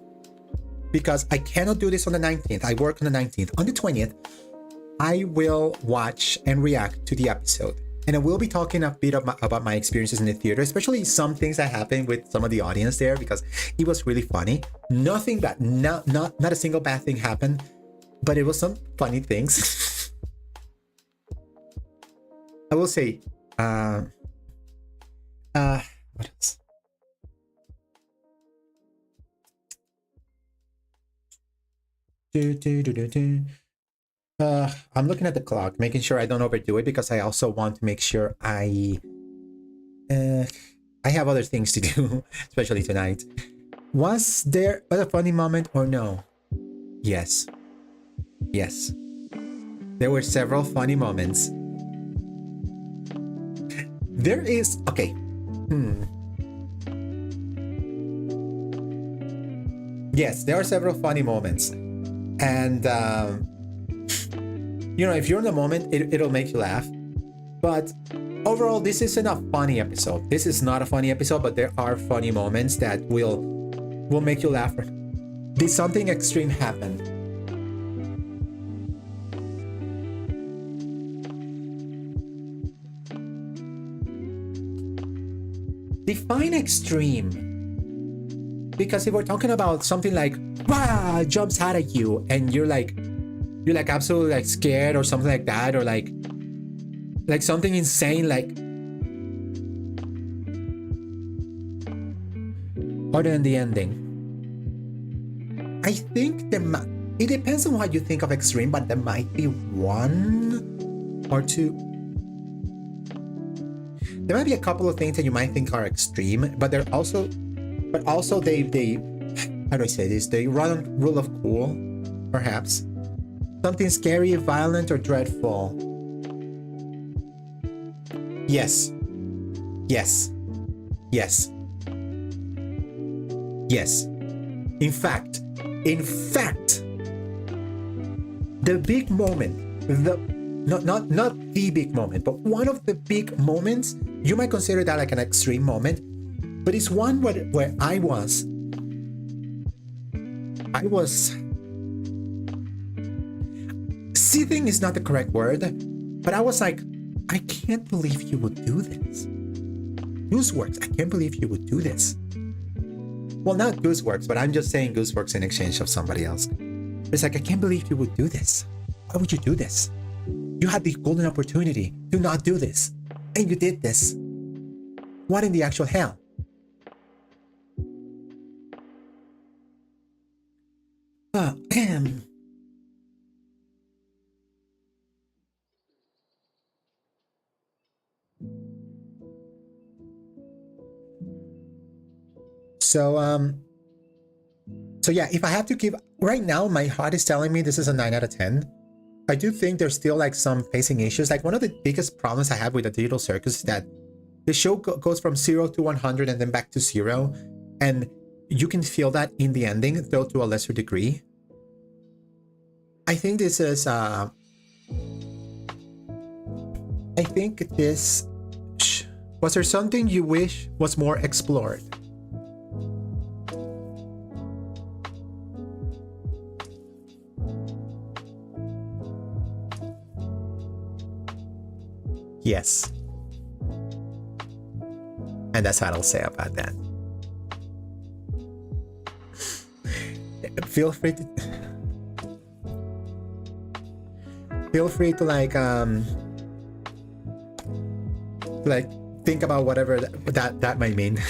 because I cannot do this on the 19th, I work on the 19th. On the 20th, I will watch and react to the episode. And I will be talking a bit about my experiences in the theater, especially some things that happened with some of the audience there, because it was really funny. Nothing bad, not a single bad thing happened, but it was some funny things. I will say, what else? I'm looking at the clock, making sure I don't overdo it, because I also want to make sure I have other things to do, especially tonight. Was there a funny moment or no? Yes. Yes. There were several funny moments. There is... Okay. Yes, there are several funny moments. And... you know, if you're in the moment, it'll make you laugh. But overall, this isn't a funny episode. This is not a funny episode, but there are funny moments that will make you laugh. Did something extreme happen? Define extreme. Because if we're talking about something like, "Bah!" jumps out at you, and you're like absolutely like scared or something like that, or like something insane, like other than the ending. I think it depends on what you think of extreme, but there might be one or two. There might be a couple of things that you might think are extreme, but they're also they how do I say this? They run rule of cool, perhaps. Something scary, violent, or dreadful. Yes. Yes. Yes. Yes. In fact, the big moment, not the big moment, but one of the big moments, you might consider that like an extreme moment, but it's one where I was seething is not the correct word, but I was like, I can't believe you would do this. Gooseworks, I can't believe you would do this. Well, not Gooseworks, but I'm just saying Gooseworks in exchange of somebody else. It's like, I can't believe you would do this. Why would you do this? You had the golden opportunity to not do this, and you did this. What in the actual hell? So yeah, if I have to give, right now my heart is telling me this is a 9 out of 10. I do think there's still like some pacing issues. Like one of the biggest problems I have with the Digital Circus is that the show goes from 0 to 100 and then back to 0. And you can feel that in the ending, though to a lesser degree. I think this is, I think this, was there something you wish was more explored? Yes. And that's what I'll say about that. Feel free to like think about whatever that might mean.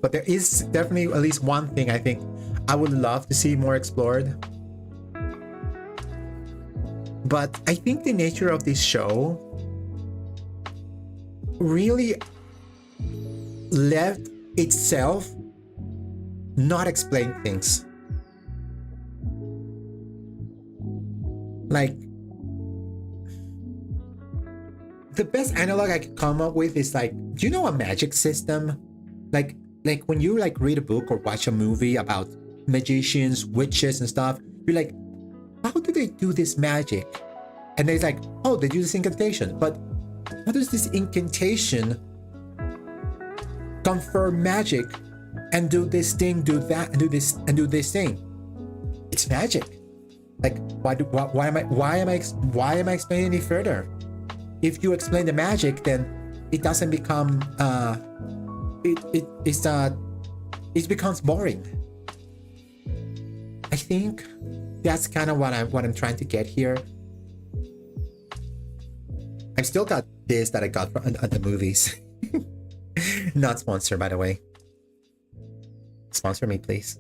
But there is definitely at least one thing I think I would love to see more explored. But I think the nature of this show really left itself not explain things. Like, the best analog I could come up with is like, do you know a magic system? Like when you like read a book or watch a movie about magicians, witches and stuff, you're like, how do they do this magic? And they're like, oh, they do this incantation. But how does this incantation confer magic and do this thing, do that, and do this and do this thing? It's magic. Like, why am I explaining any further? If you explain the magic, then it doesn't become it becomes boring. I think that's kind of what I'm trying to get here. I've still got this that I got from at the movies. Not sponsored, by the way. Sponsor me, please.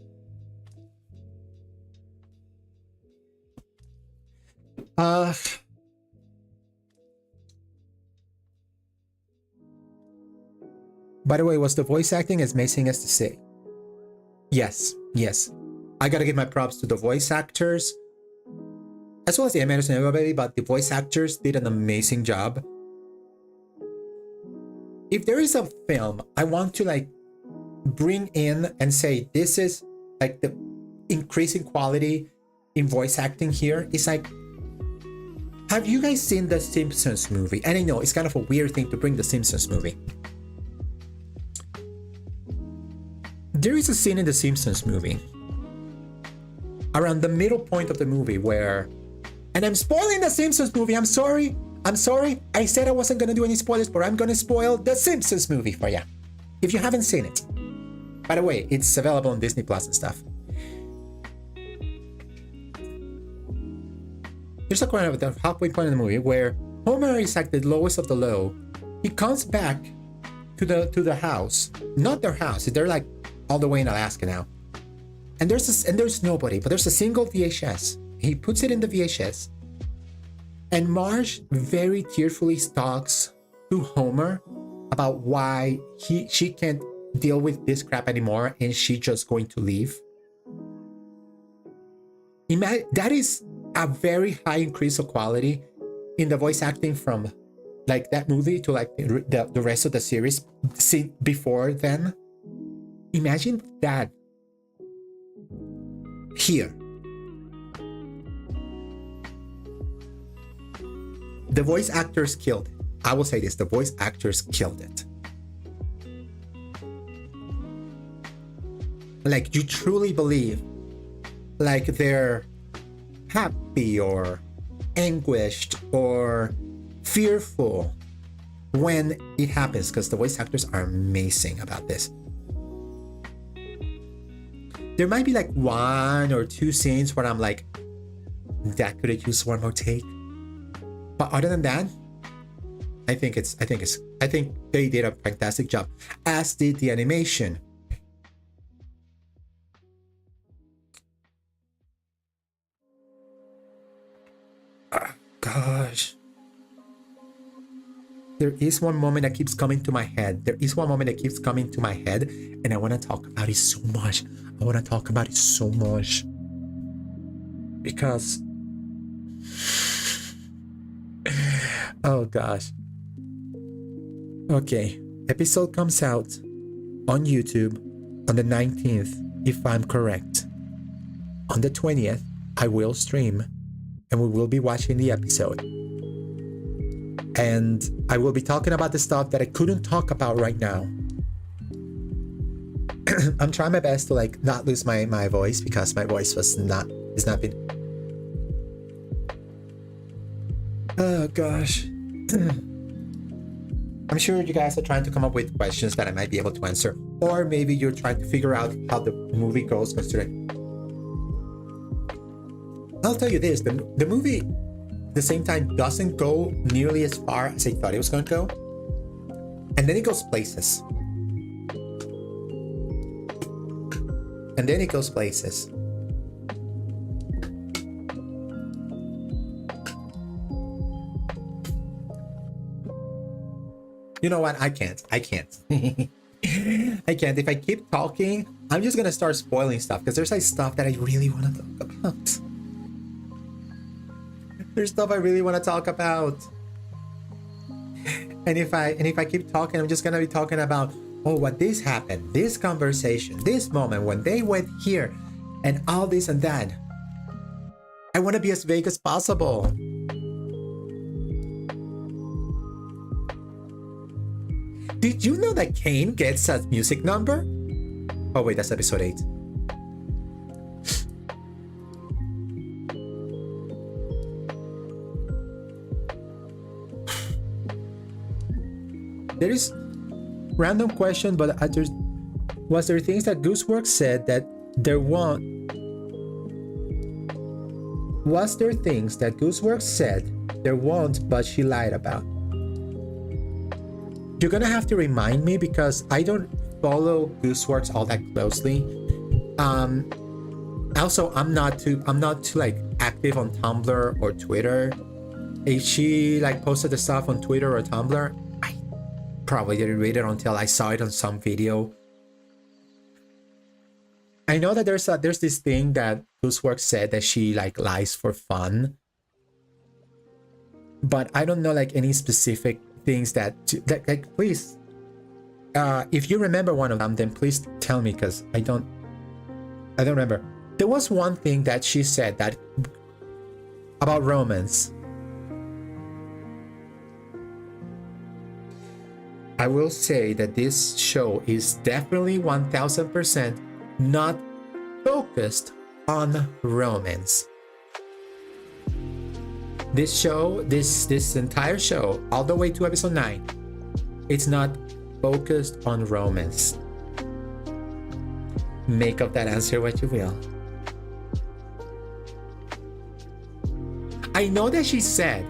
By the way, was the voice acting as amazing as to say? Yes. I gotta give my props to the voice actors, as well as the animators and everybody, but the voice actors did an amazing job. If there is a film I want to like bring in and say this is like the increasing quality in voice acting here, is like, have you guys seen the Simpsons movie? And I know it's kind of a weird thing to bring the Simpsons movie. There is a scene in the Simpsons movie around the middle point of the movie where, and I'm spoiling the Simpsons movie, I'm sorry. I said I wasn't gonna do any spoilers, but I'm gonna spoil the Simpsons movie for you if you haven't seen it. By the way, it's available on Disney Plus and stuff. There's a point at the halfway point in the movie where Homer is like the lowest of the low. He comes back to the house, not their house. They're like all the way in Alaska now, and there's nobody, but there's a single VHS. He puts it in the VHS, and Marge very tearfully talks to Homer about why she can't deal with this crap anymore, and she's just going to leave. That is a very high increase of quality in the voice acting from like that movie to like the rest of the series before then. Imagine that here. The voice actors killed it. I will say this, the voice actors killed it. Like, you truly believe like they're happy or anguished or fearful when it happens, because the voice actors are amazing about this. There might be like 1 or 2 scenes where I'm like, that could have used one more take. But other than that, I think they did a fantastic job, as did the animation. Oh, gosh. There is one moment that keeps coming to my head. And I want to talk about it so much. Because oh gosh. Okay, episode comes out on YouTube on the 19th, if I'm correct. On the 20th, I will stream and we will be watching the episode. And I will be talking about the stuff that I couldn't talk about right now. I'm trying my best to like not lose my voice, because my voice has not been. Oh gosh. I'm sure you guys are trying to come up with questions that I might be able to answer, or maybe you're trying to figure out how the movie goes, considering. I'll tell you this, the movie at the same time doesn't go nearly as far as I thought it was going to go, and then it goes places. You know what? I can't. I can't. If I keep talking, I'm just gonna start spoiling stuff, because there's like stuff that I really want to talk about. There's stuff I really want to talk about. And if I keep talking, I'm just gonna be talking about, oh, what this happened, this conversation, this moment when they went here, and all this and that. I want to be as vague as possible. Did you know that Kane gets a music number? Oh wait, that's episode 8. There is random question, but was there things that Gooseworks said that there won't? Was there things that Gooseworks said there won't, but she lied about? You're gonna have to remind me, because I don't follow Gooseworks all that closely. Also, I'm not too like active on Tumblr or Twitter. If she like posted the stuff on Twitter or Tumblr, I probably didn't read it until I saw it on some video. I know that there's this thing that Gooseworks said that she like lies for fun, but I don't know like any specific things that like, please, if you remember one of them, then please tell me, because I don't remember. There was one thing that she said that about romance. I will say that this show is definitely 1000% not focused on romance. This show, this entire show, all the way to episode 9, it's not focused on romance. Make of that answer what you will. I know that she said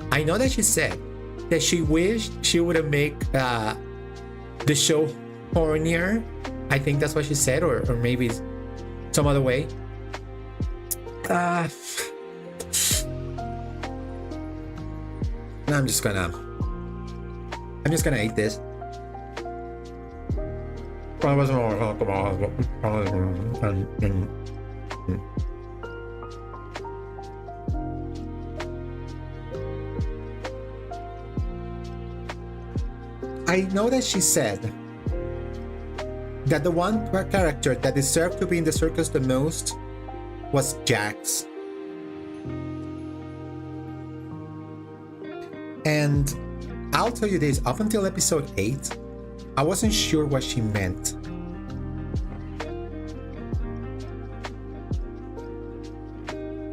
that she wished she would have made the show hornier. I think that's what she said, or maybe some other way. I'm just gonna eat this. I know that she said that the one character that deserved to be in the circus the most was Jax. And I'll tell you this, up until episode 8, I wasn't sure what she meant.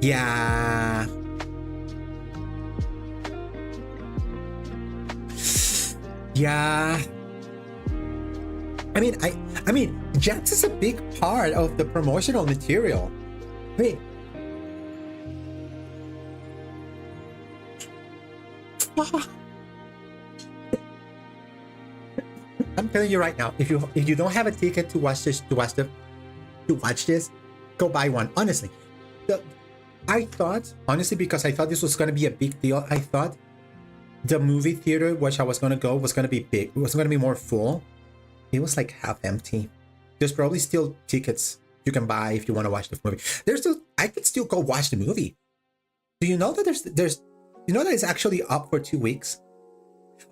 Yeah. Yeah. I mean, Jax is a big part of the promotional material. I mean, I'm telling you right now, if you don't have a ticket to watch this, go buy one. Honestly, I thought, honestly, because I thought this was gonna be a big deal. I thought the movie theater which I was gonna go was gonna be big. It was gonna be more full. It was like half empty. There's probably still tickets you can buy if you want to watch the movie. I could still go watch the movie. Do you know that you know that it's actually up for 2 weeks?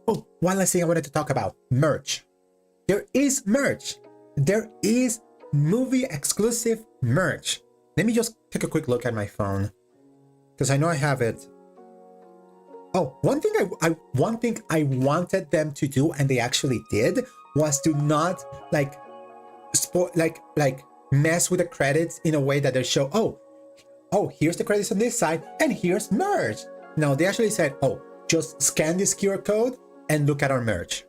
Oh, one last thing I wanted to talk about. Merch. There is merch. There is movie exclusive merch. Let me just take a quick look at my phone, because I know I have it. Oh, one thing I wanted them to do, and they actually did, was to not like mess with the credits in a way that they show, oh, here's the credits on this side and here's merch. No, they actually said, oh, just scan this QR code and look at our merch.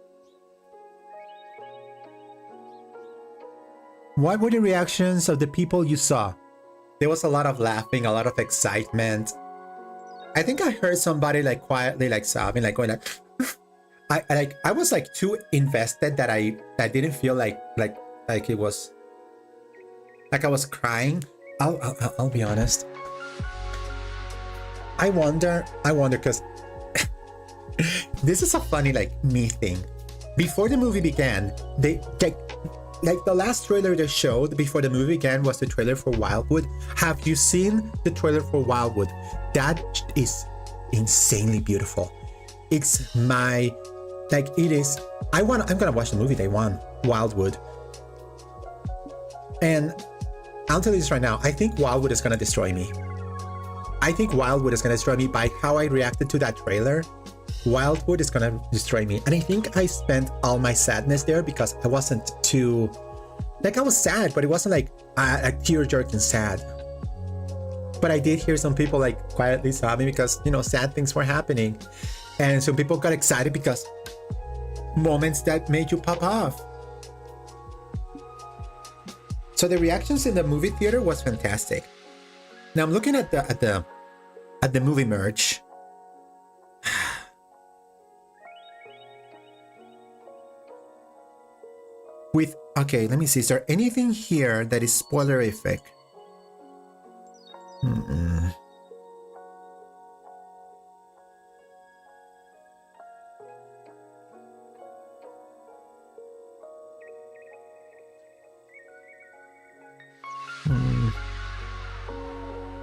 What were the reactions of the people you saw? There was a lot of laughing, a lot of excitement. I think I heard somebody like quietly like sobbing, like going like I was like too invested that I didn't feel like it was like I was crying. I'll be honest. I wonder because this is a funny like me thing. Before the movie began, they like the last trailer they showed before the movie began was the trailer for Wildwood. Have you seen the trailer for Wildwood? That is insanely beautiful. It's my like it is. I'm gonna watch the movie day one, Wildwood. And I'll tell you this right now. I think Wildwood is gonna destroy me. I think Wildwood is gonna destroy me by how I reacted to that trailer. Wildwood is gonna destroy me. And I think I spent all my sadness there because I wasn't too like I was sad, but it wasn't like a tear-jerking sad. But I did hear some people like quietly sobbing because, you know, sad things were happening. And some people got excited because moments that made you pop off. So the reactions in the movie theater was fantastic. Now I'm looking at the movie merch. Okay, let me see. Is there anything here that is spoilerific?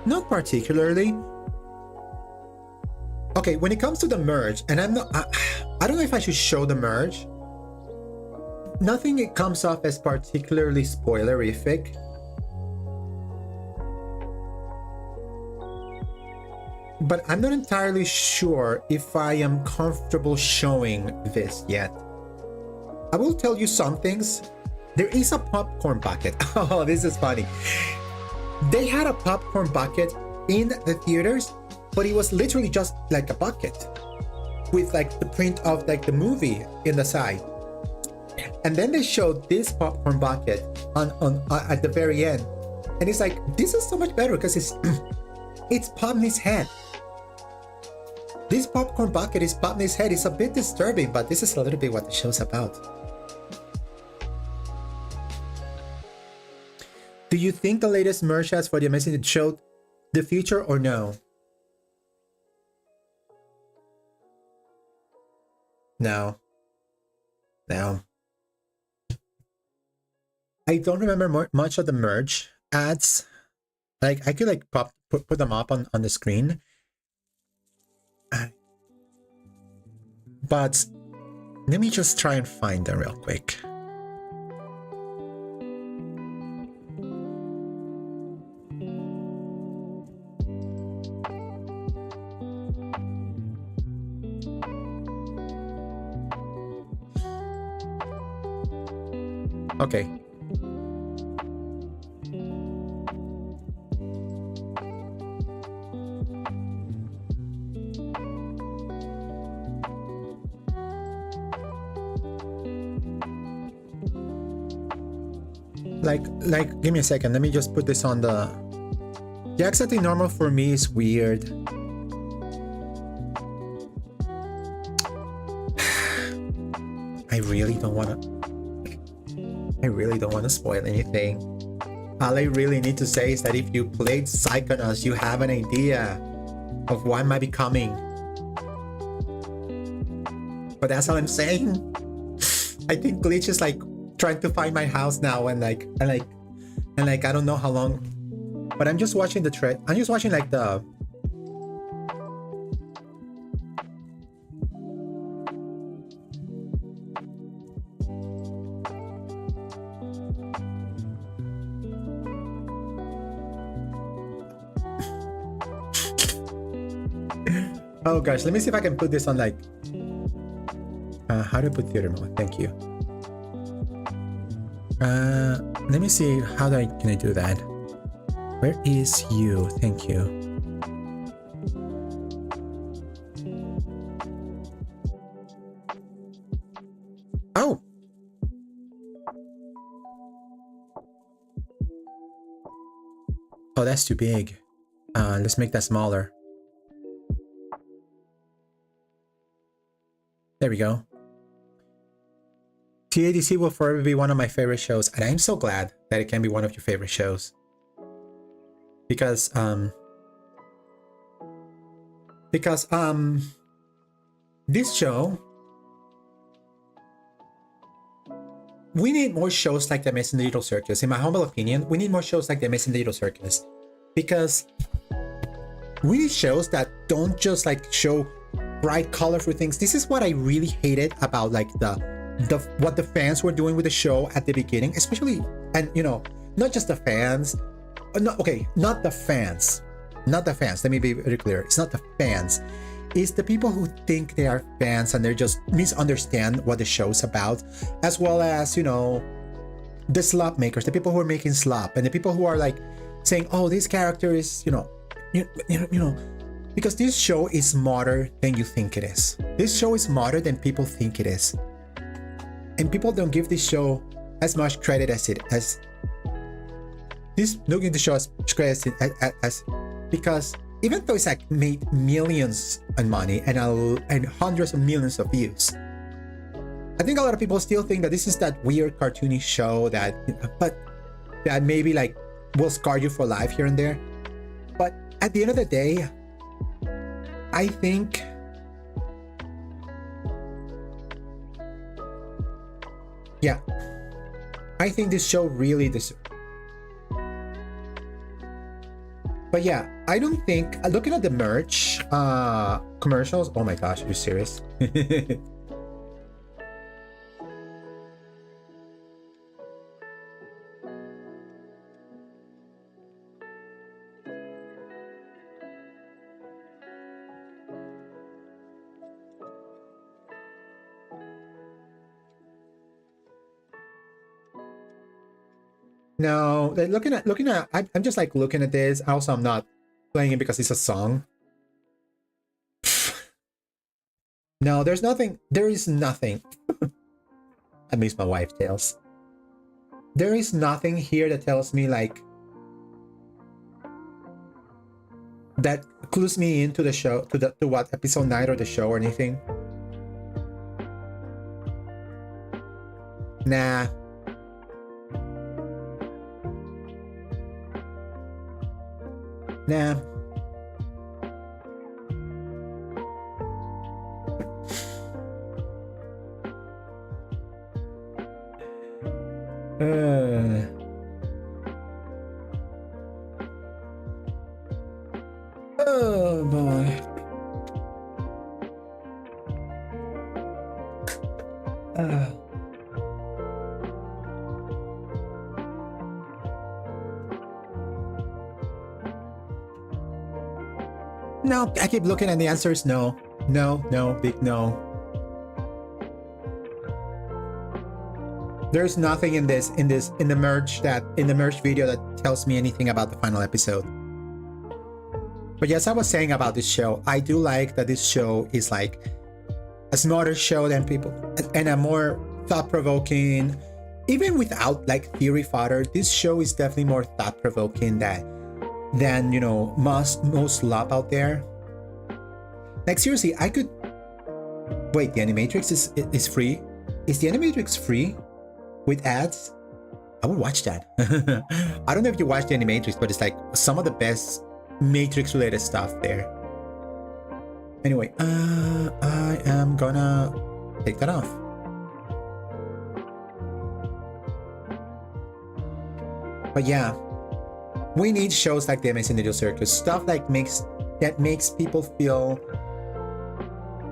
Not particularly. Okay, when it comes to the merge, and I don't know if I should show the merge. Nothing comes off as particularly spoilerific. But I'm not entirely sure if I am comfortable showing this yet. I will tell you some things. There is a popcorn bucket. Oh, this is funny. They had a popcorn bucket in the theaters, but it was literally just like a bucket with like the print of like the movie in the side. And then they showed this popcorn bucket on at the very end, and it's like, this is so much better because it's Pomni's head. This popcorn bucket is Pomni's head. It's a bit disturbing, but this is a little bit what the show's about. Do you think the latest merch ads for the Amazing showed the future or no? No. I don't remember much of the merch ads. Like I could like put them up on the screen. But let me just try and find them real quick. Okay. like, give me a second. Let me just put this on the... Yeah, accepting normal for me is weird. I really don't want to spoil anything. All I really need to say is that if you played Psychonauts, you have an idea of what might be coming. But that's all I'm saying. I think Glitch is like trying to find my house now, and like I don't know how long. But I'm just watching the thread. I'm just watching like the... Oh gosh, let me see if I can put this on like... how do I put theater mode? Thank you. Let me see, can I do that? Where is you? Thank you. Oh! Oh, that's too big. Let's make that smaller. There we go. TADC will forever be one of my favorite shows, and I'm so glad that it can be one of your favorite shows. Because this show, we need more shows like the Amazing Digital Circus. In my humble opinion, we need more shows like the Amazing Digital Circus, because we need shows that don't just like show bright, colorful things. This is what I really hated about like what the fans were doing with the show at the beginning, especially, and you know, not just the fans. No, okay, not the fans. Not the fans. Let me be very clear. It's not the fans. It's the people who think they are fans and they're just misunderstand what the show's about, as well as, you know, the slop makers, the people who are making slop, and the people who are like saying, "Oh, this character is, you know, because this show is smarter than you think it is. This show is smarter than people think it is, and people don't give this show as much credit as don't give the show as credit as because even though it's like made millions in money and hundreds of millions of views, I think a lot of people still think that this is that weird cartoony show that maybe like will scar you for life here and there. But at the end of the day, I think this show really deserves. But yeah, I don't think, looking at the merch commercials, oh my gosh, are you serious? No, looking at, I'm just like looking at this. Also, I'm not playing it because it's a song. No, there is nothing. At least my wife tells. There is nothing here that tells me like, that clues me into the show, to what episode 9 of the show or anything. Nah. Nah. Oh boy. No, I keep looking and the answer is no. No, big no. There's nothing in the merch video that tells me anything about the final episode. But yes, I was saying about this show, I do like that this show is like a smarter show than people, and a more thought-provoking, even without like theory fodder, this show is definitely more thought-provoking than you know most love out there. Like seriously, I could wait. The Animatrix is free. Is the Animatrix free with ads? I would watch that. I don't know if you watch the Animatrix, but it's like some of the best Matrix related stuff there. Anyway, I am gonna take that off. But yeah, we need shows like the Amazing Digital Circus, stuff like that makes people feel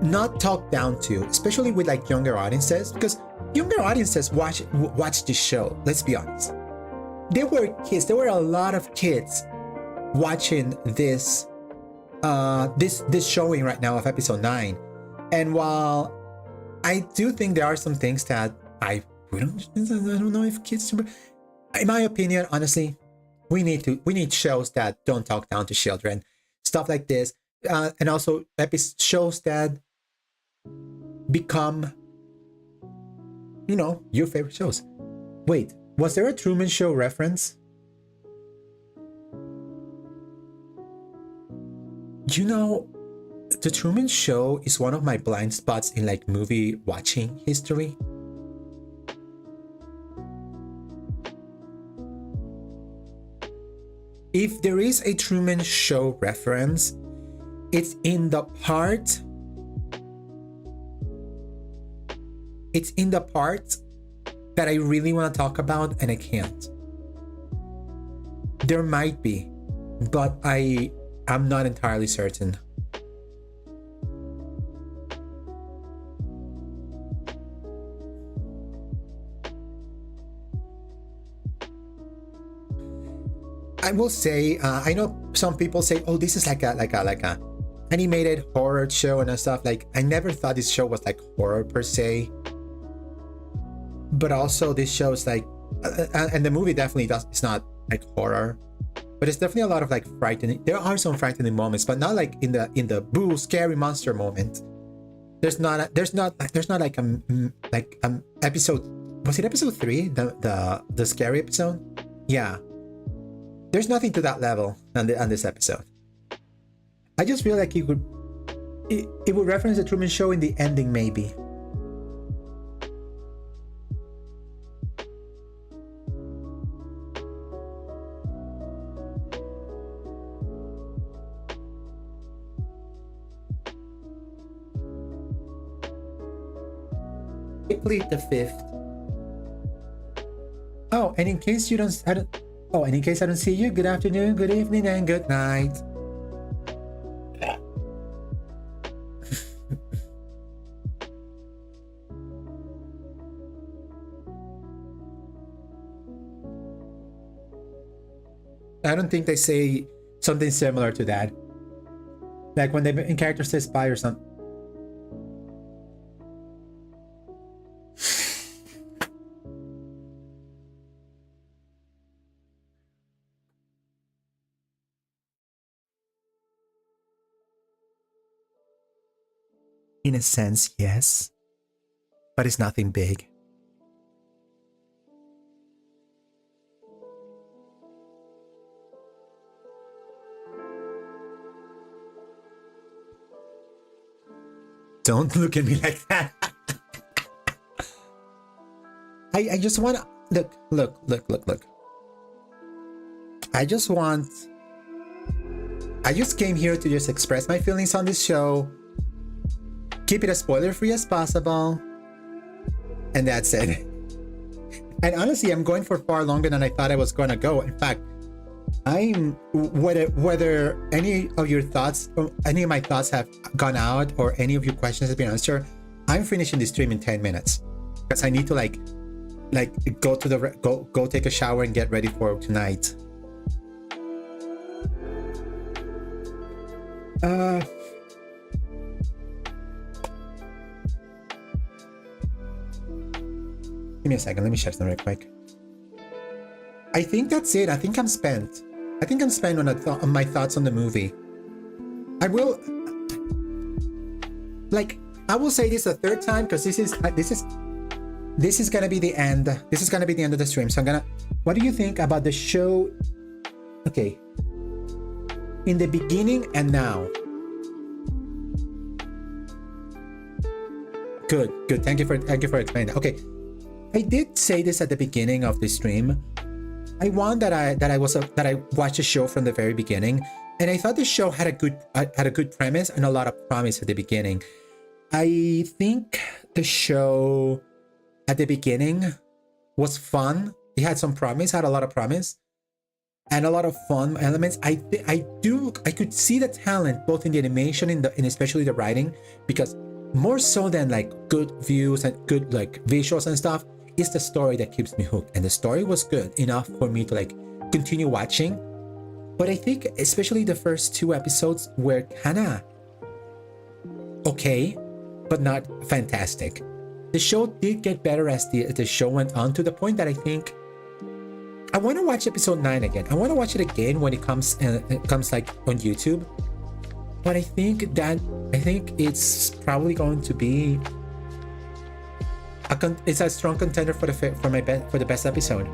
not talked down to, especially with like younger audiences, because younger audiences watch this show. Let's be honest. There were kids. There were a lot of kids watching this this showing right now of episode 9. And while I do think there are some things that I don't know if kids, in my opinion, honestly, we need shows that don't talk down to children, stuff like this, and also shows that become, you know, your favorite shows. Wait, was there a Truman Show reference? You know, the Truman Show is one of my blind spots in like movie watching history. If there is a Truman Show reference, it's in the part that I really want to talk about and I can't. There might be, but I'm not entirely certain. I will say, I know some people say, "Oh, this is like a animated horror show and stuff." Like, I never thought this show was like horror per se, but also this show is like, and the movie definitely it's not like horror, but it's definitely a lot of like frightening. There are some frightening moments, but not like in the boo scary monster moment. There's not like episode. Was it episode 3? The scary episode? Yeah. There's nothing to that level on this episode. I just feel like it would reference the Truman Show in the ending, maybe. Plead the 5th. Oh, and in case I don't see you, good afternoon, good evening, and good night. I don't think they say something similar to that. Like when the main character says bye or something. In a sense, yes, but it's nothing big. Don't look at me like that. I just want to look. I just came here to just express my feelings on this show. Keep it as spoiler-free as possible, and that's it. And honestly, I'm going for far longer than I thought I was going to go. In fact, whether any of your thoughts, or any of my thoughts have gone out, or any of your questions have been answered, I'm finishing the stream in 10 minutes because I need to like go take a shower and get ready for tonight. Give me a second. Let me check something real quick. I think that's it. I think I'm spent. On my thoughts on the movie. I will say this a third time because this is this is gonna be the end. This is gonna be the end of the stream. So what do you think about the show? Okay. In the beginning and now. Good. Thank you for explaining that. Okay. I did say this at the beginning of the stream. I want that I watched the show from the very beginning, and I thought the show had a good premise and a lot of promise at the beginning. I think the show at the beginning was fun. It had some promise, had a lot of promise, and a lot of fun elements. I could see the talent both in the animation and especially the writing, because more so than like good views and good like visuals and stuff, it's the story that keeps me hooked. And the story was good enough for me to like continue watching. But I think especially the first 2 episodes were kinda okay, but not fantastic. The show did get better as the show went on, to the point that I think I want to watch episode 9 again. I want to watch it again when it comes like on YouTube. But I think it's probably going to be it's a strong contender for the best episode.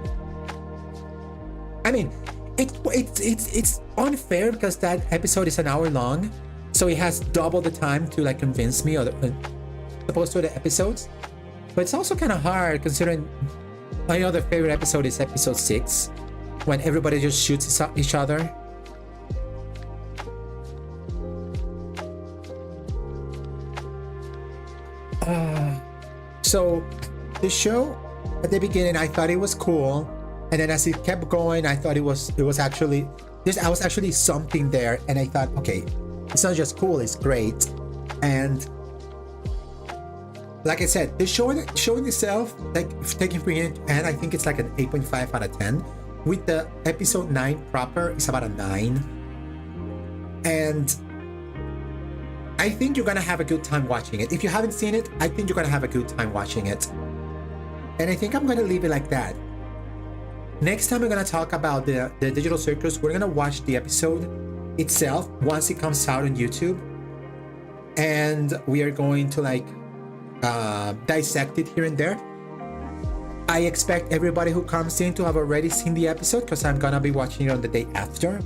I mean, it's unfair because that episode is an hour long, so it has double the time to like convince me, opposed to the episodes. But it's also kind of hard considering my other favorite episode is episode 6, when everybody just shoots each other. So the show at the beginning, I thought it was cool, and then as it kept going, I thought it was actually I was actually something there, and I thought, okay, it's not just cool, it's great. And like I said, the show in itself, like taking from it, and I think it's like an 8.5 out of 10. With the episode 9 proper, it's about a 9. And I think you're gonna have a good time watching it. If you haven't seen it, I think you're gonna have a good time watching it. And I think I'm gonna leave it like that. Next time we're gonna talk about the Digital Circus. We're gonna watch the episode itself once it comes out on YouTube. And we are going to like dissect it here and there. I expect everybody who comes in to have already seen the episode, because I'm gonna be watching it on the day after.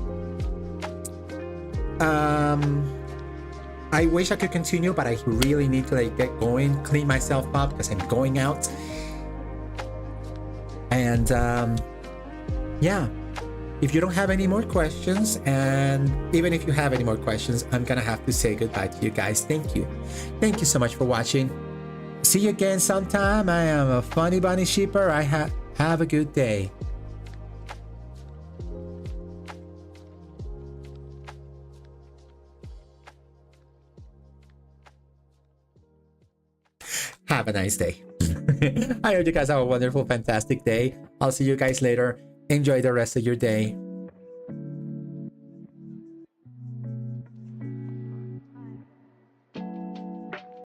I wish I could continue, but I really need to like get going, clean myself up because I'm going out. And yeah, if you don't have any more questions, and even if you have any more questions, I'm gonna have to say goodbye to you guys. Thank you so much for watching. See you again sometime. I am a funny bunny sheeper. Have a good day. Have a nice day. I hope you guys have a wonderful, fantastic day. I'll see you guys later. Enjoy the rest of your day.